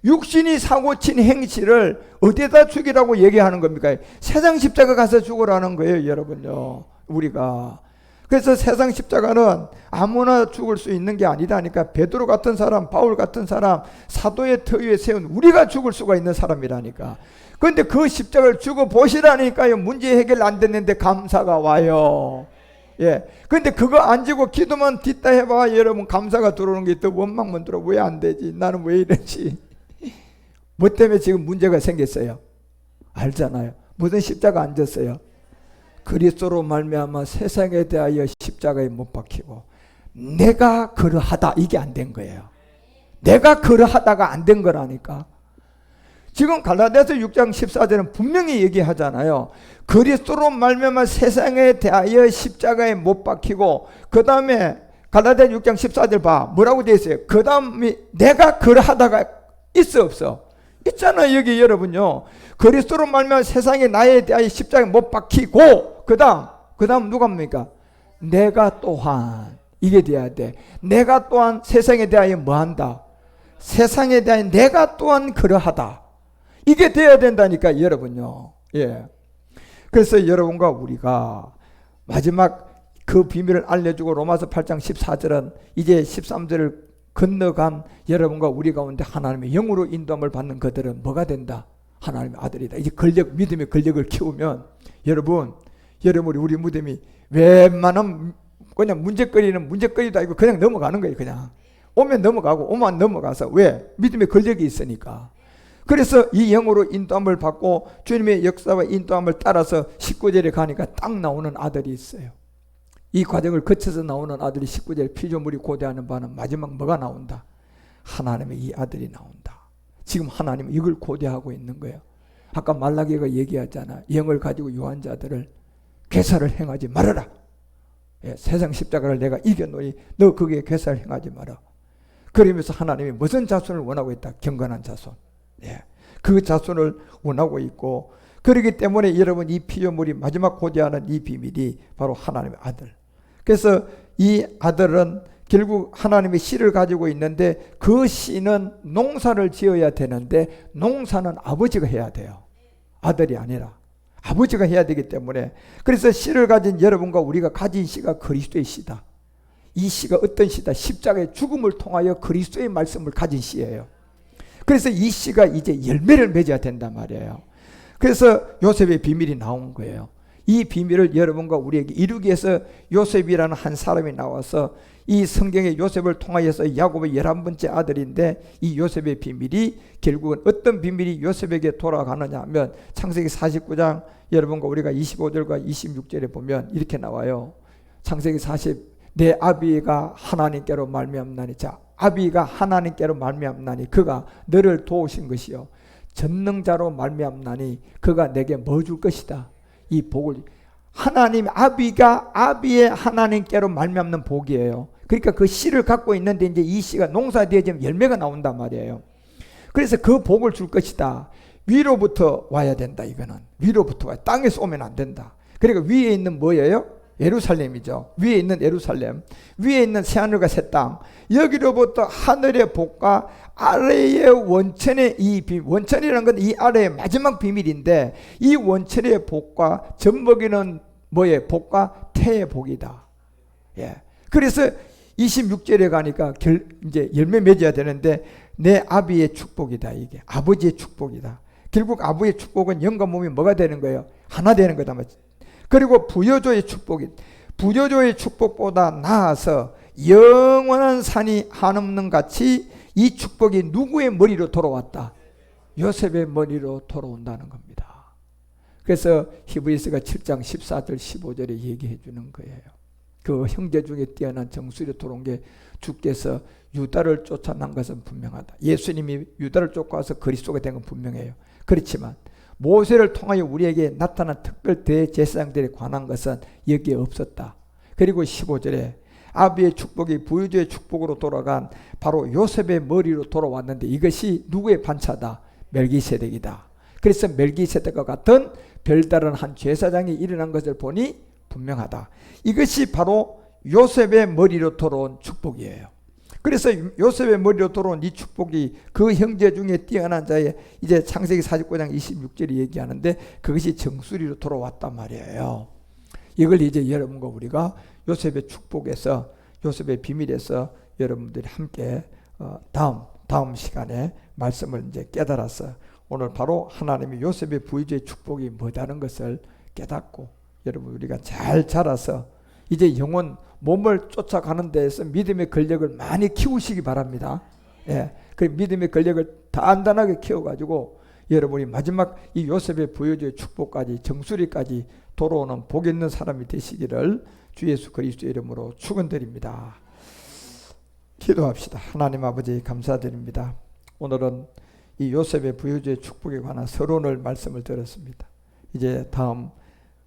육신이 사고친 행실을 어디에다 죽이라고 얘기하는 겁니까? 세상 십자가 가서 죽으라는 거예요, 여러분요. 우리가 그래서 세상 십자가는 아무나 죽을 수 있는 게 아니라니까. 베드로 같은 사람, 바울 같은 사람, 사도의 터 위에 세운 우리가 죽을 수가 있는 사람이라니까. 그런데 그 십자가를 죽어 보시라니까요. 문제 해결 안 됐는데 감사가 와요. 예. 근데 그거 안 지고 기도만 뒷다 해봐. 여러분 감사가 들어오는 게 있고 원망만 들어. 왜 안 되지? 나는 왜 이러지? 뭐 때문에 지금 문제가 생겼어요? 알잖아요. 무슨 십자가 안 졌어요? 그리스도로 말미암아 세상에 대하여 십자가에 못 박히고 내가 그러하다 이게 안 된 거예요. 내가 그러하다가 안 된 거라니까. 지금 갈라디아서 6장 14절은 분명히 얘기하잖아요. 그리스도로 말미암아 세상에 대하여 십자가에 못 박히고 그 다음에 갈라디아 6장 14절 봐. 뭐라고 되어 있어요? 그 다음에 내가 그러하다가 있어 없어? 있잖아요. 여기 여러분요. 그리스도로 말미암아 세상에 나에 대하여 십자가에 못 박히고 그 다음 누가 합니까? 내가 또한 이게 돼야 돼. 내가 또한 세상에 대하여 뭐한다? 세상에 대하여 내가 또한 그러하다. 이게 돼야 된다니까 여러분요. 예. 그래서 여러분과 우리가 마지막 그 비밀을 알려주고 로마서 8장 14절은 이제 13절을 건너간 여러분과 우리 가운데 하나님의 영으로 인도함을 받는 그들은 뭐가 된다? 하나님의 아들이다. 이제 믿음의 권력을 키우면 여러분 우리 믿음이 웬만한 그냥 문제거리도 아니고 그냥 넘어가는 거예요. 그냥 오면 넘어가고 오면 넘어가서 왜? 믿음의 권력이 있으니까. 그래서 이 영으로 인도함을 받고 주님의 역사와 인도함을 따라서 19절에 가니까 딱 나오는 아들이 있어요. 이 과정을 거쳐서 나오는 아들이 19절 피조물이 고대하는 바는 마지막 뭐가 나온다? 하나님의 이 아들이 나온다. 지금 하나님은 이걸 고대하고 있는 거예요. 아까 말라기가 얘기하잖아. 영을 가지고 요한 자들을 괴사를 행하지 말아라. 예, 세상 십자가를 내가 이겨놓으니 너 거기에 괴사를 행하지 마라. 그러면서 하나님이 무슨 자손을 원하고 있다? 경건한 자손. 예, 그 자손을 원하고 있고 그렇기 때문에 여러분 이 피조물이 마지막 고대하는 이 비밀이 바로 하나님의 아들. 그래서 이 아들은 결국 하나님의 씨를 가지고 있는데 그 씨는 농사를 지어야 되는데 농사는 아버지가 해야 돼요. 아들이 아니라 아버지가 해야 되기 때문에 그래서 씨를 가진 여러분과 우리가 가진 씨가 그리스도의 씨다. 이 씨가 어떤 씨다? 십자가의 죽음을 통하여 그리스도의 말씀을 가진 씨예요. 그래서 이 씨가 이제 열매를 맺어야 된단 말이에요. 그래서 요셉의 비밀이 나온 거예요. 이 비밀을 여러분과 우리에게 이루기 위해서 요셉이라는 한 사람이 나와서 이 성경의 요셉을 통하여서 야곱의 11번째 아들인데, 이 요셉의 비밀이 결국은 어떤 비밀이 요셉에게 돌아가느냐 하면 창세기 49장 여러분과 우리가 25절과 26절에 보면 이렇게 나와요. 창세기 40, 내 아비가 하나님께로 말미암나니, 자, 아비가 하나님께로 말미암나니 그가 너를 도우신 것이요 전능자로 말미암나니 그가 내게 뭐 줄 것이다. 이 복을, 하나님 아비가 아비의 하나님께로 말미암는 복이에요. 그러니까 그 씨를 갖고 있는데 이제 이 씨가 농사되어지면 열매가 나온단 말이에요. 그래서 그 복을 줄 것이다. 위로부터 와야 된다. 이거는 위로부터 와야, 땅에서 오면 안 된다. 그러니까 위에 있는 뭐예요? 예루살렘이죠. 위에 있는 예루살렘, 위에 있는 새하늘과 새 땅, 여기로부터 하늘의 복과 아래의 원천의 이 원천이라는 건 이 아래의 마지막 비밀인데, 이 원천의 복과 젖먹이는 뭐의 복과 태의 복이다. 예. 그래서 26절에 가니까 이제 열매 맺어야 되는데, 내 아비의 축복이다. 이게 아버지의 축복이다. 결국 아버지의 축복은 영과 몸이 뭐가 되는 거예요? 하나 되는 거다. 그리고 부여조의 축복이, 부여조의 축복보다 나아서 영원한 산이 한없는 같이 이 축복이 누구의 머리로 돌아왔다? 요셉의 머리로 돌아온다는 겁니다. 그래서 히브리서가 7장 14절 15절에 얘기해 주는 거예요. 그 형제 중에 뛰어난 정수리로 돌아온 게, 주께서 유다를 쫓아난 것은 분명하다. 예수님이 유다를 쫓아와서 그리스도가 된 건 분명해요. 그렇지만 모세를 통하여 우리에게 나타난 특별 대제사장들에 관한 것은 여기에 없었다. 그리고 15절에 아비의 축복이 부유주의 축복으로 돌아간 바로 요셉의 머리로 돌아왔는데, 이것이 누구의 반차다? 멜기세덱이다. 그래서 멜기세덱과 같은 별다른 한 제사장이 일어난 것을 보니 분명하다. 이것이 바로 요셉의 머리로 돌아온 축복이에요. 그래서 요셉의 머리로 돌아온 이 축복이 그 형제 중에 뛰어난 자의, 이제 창세기 49장 26절이 얘기하는데, 그것이 정수리로 돌아왔단 말이에요. 이걸 이제 여러분과 우리가 요셉의 축복에서, 요셉의 비밀에서 여러분들이 함께 다음 시간에 말씀을 이제 깨달아서 오늘 바로 하나님이 요셉의 부유주의 축복이 뭐다는 것을 깨닫고, 여러분 우리가 잘 자라서 이제 영혼 몸을 쫓아가는 데에서 믿음의 근력을 많이 키우시기 바랍니다. 예, 그 믿음의 근력을 단단하게 키워가지고 여러분이 마지막 이 요셉의 부여주의 축복까지, 정수리까지 돌아오는 복 있는 사람이 되시기를 주 예수 그리스도의 이름으로 축원드립니다. 기도합시다. 하나님 아버지 감사드립니다. 오늘은 이 요셉의 부여주의 축복에 관한 서론을 말씀을 들었습니다. 이제 다음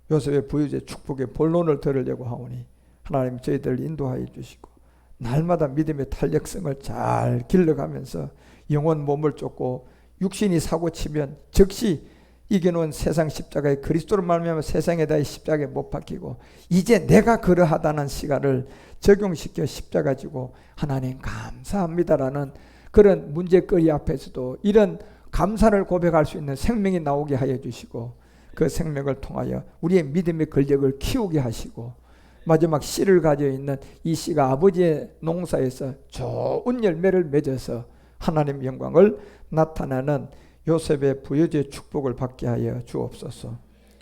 요셉의 부유주의 축복의 본론을 들으려고 하오니 하나님 저희들을 인도하여 주시고, 날마다 믿음의 탄력성을 잘 길러가면서 영혼 몸을 쫓고 육신이 사고치면 즉시 이겨놓은 세상 십자가의 그리스도를 말미암아 세상에 다해 십자가에 못 박히고, 이제 내가 그러하다는 시간을 적용시켜 십자가 지고 하나님 감사합니다라는 그런 문제거리 앞에서도 이런 감사를 고백할 수 있는 생명이 나오게 하여 주시고, 그 생명을 통하여 우리의 믿음의 근력을 키우게 하시고, 마지막 씨를 가지고 있는 이 씨가 아버지의 농사에서 좋은 열매를 맺어서 하나님 영광을 나타내는 요셉의 부여주의 축복을 받게 하여 주옵소서.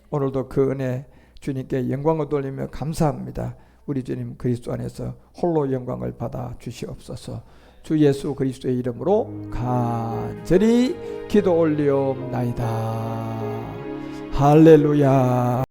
오늘도 그 은혜 주님께 영광을 돌리며 감사합니다. 우리 주님 그리스도 안에서 홀로 영광을 받아 주시옵소서. 주 예수 그리스도의 이름으로 간절히 기도 올리옵나이다. 할렐루야.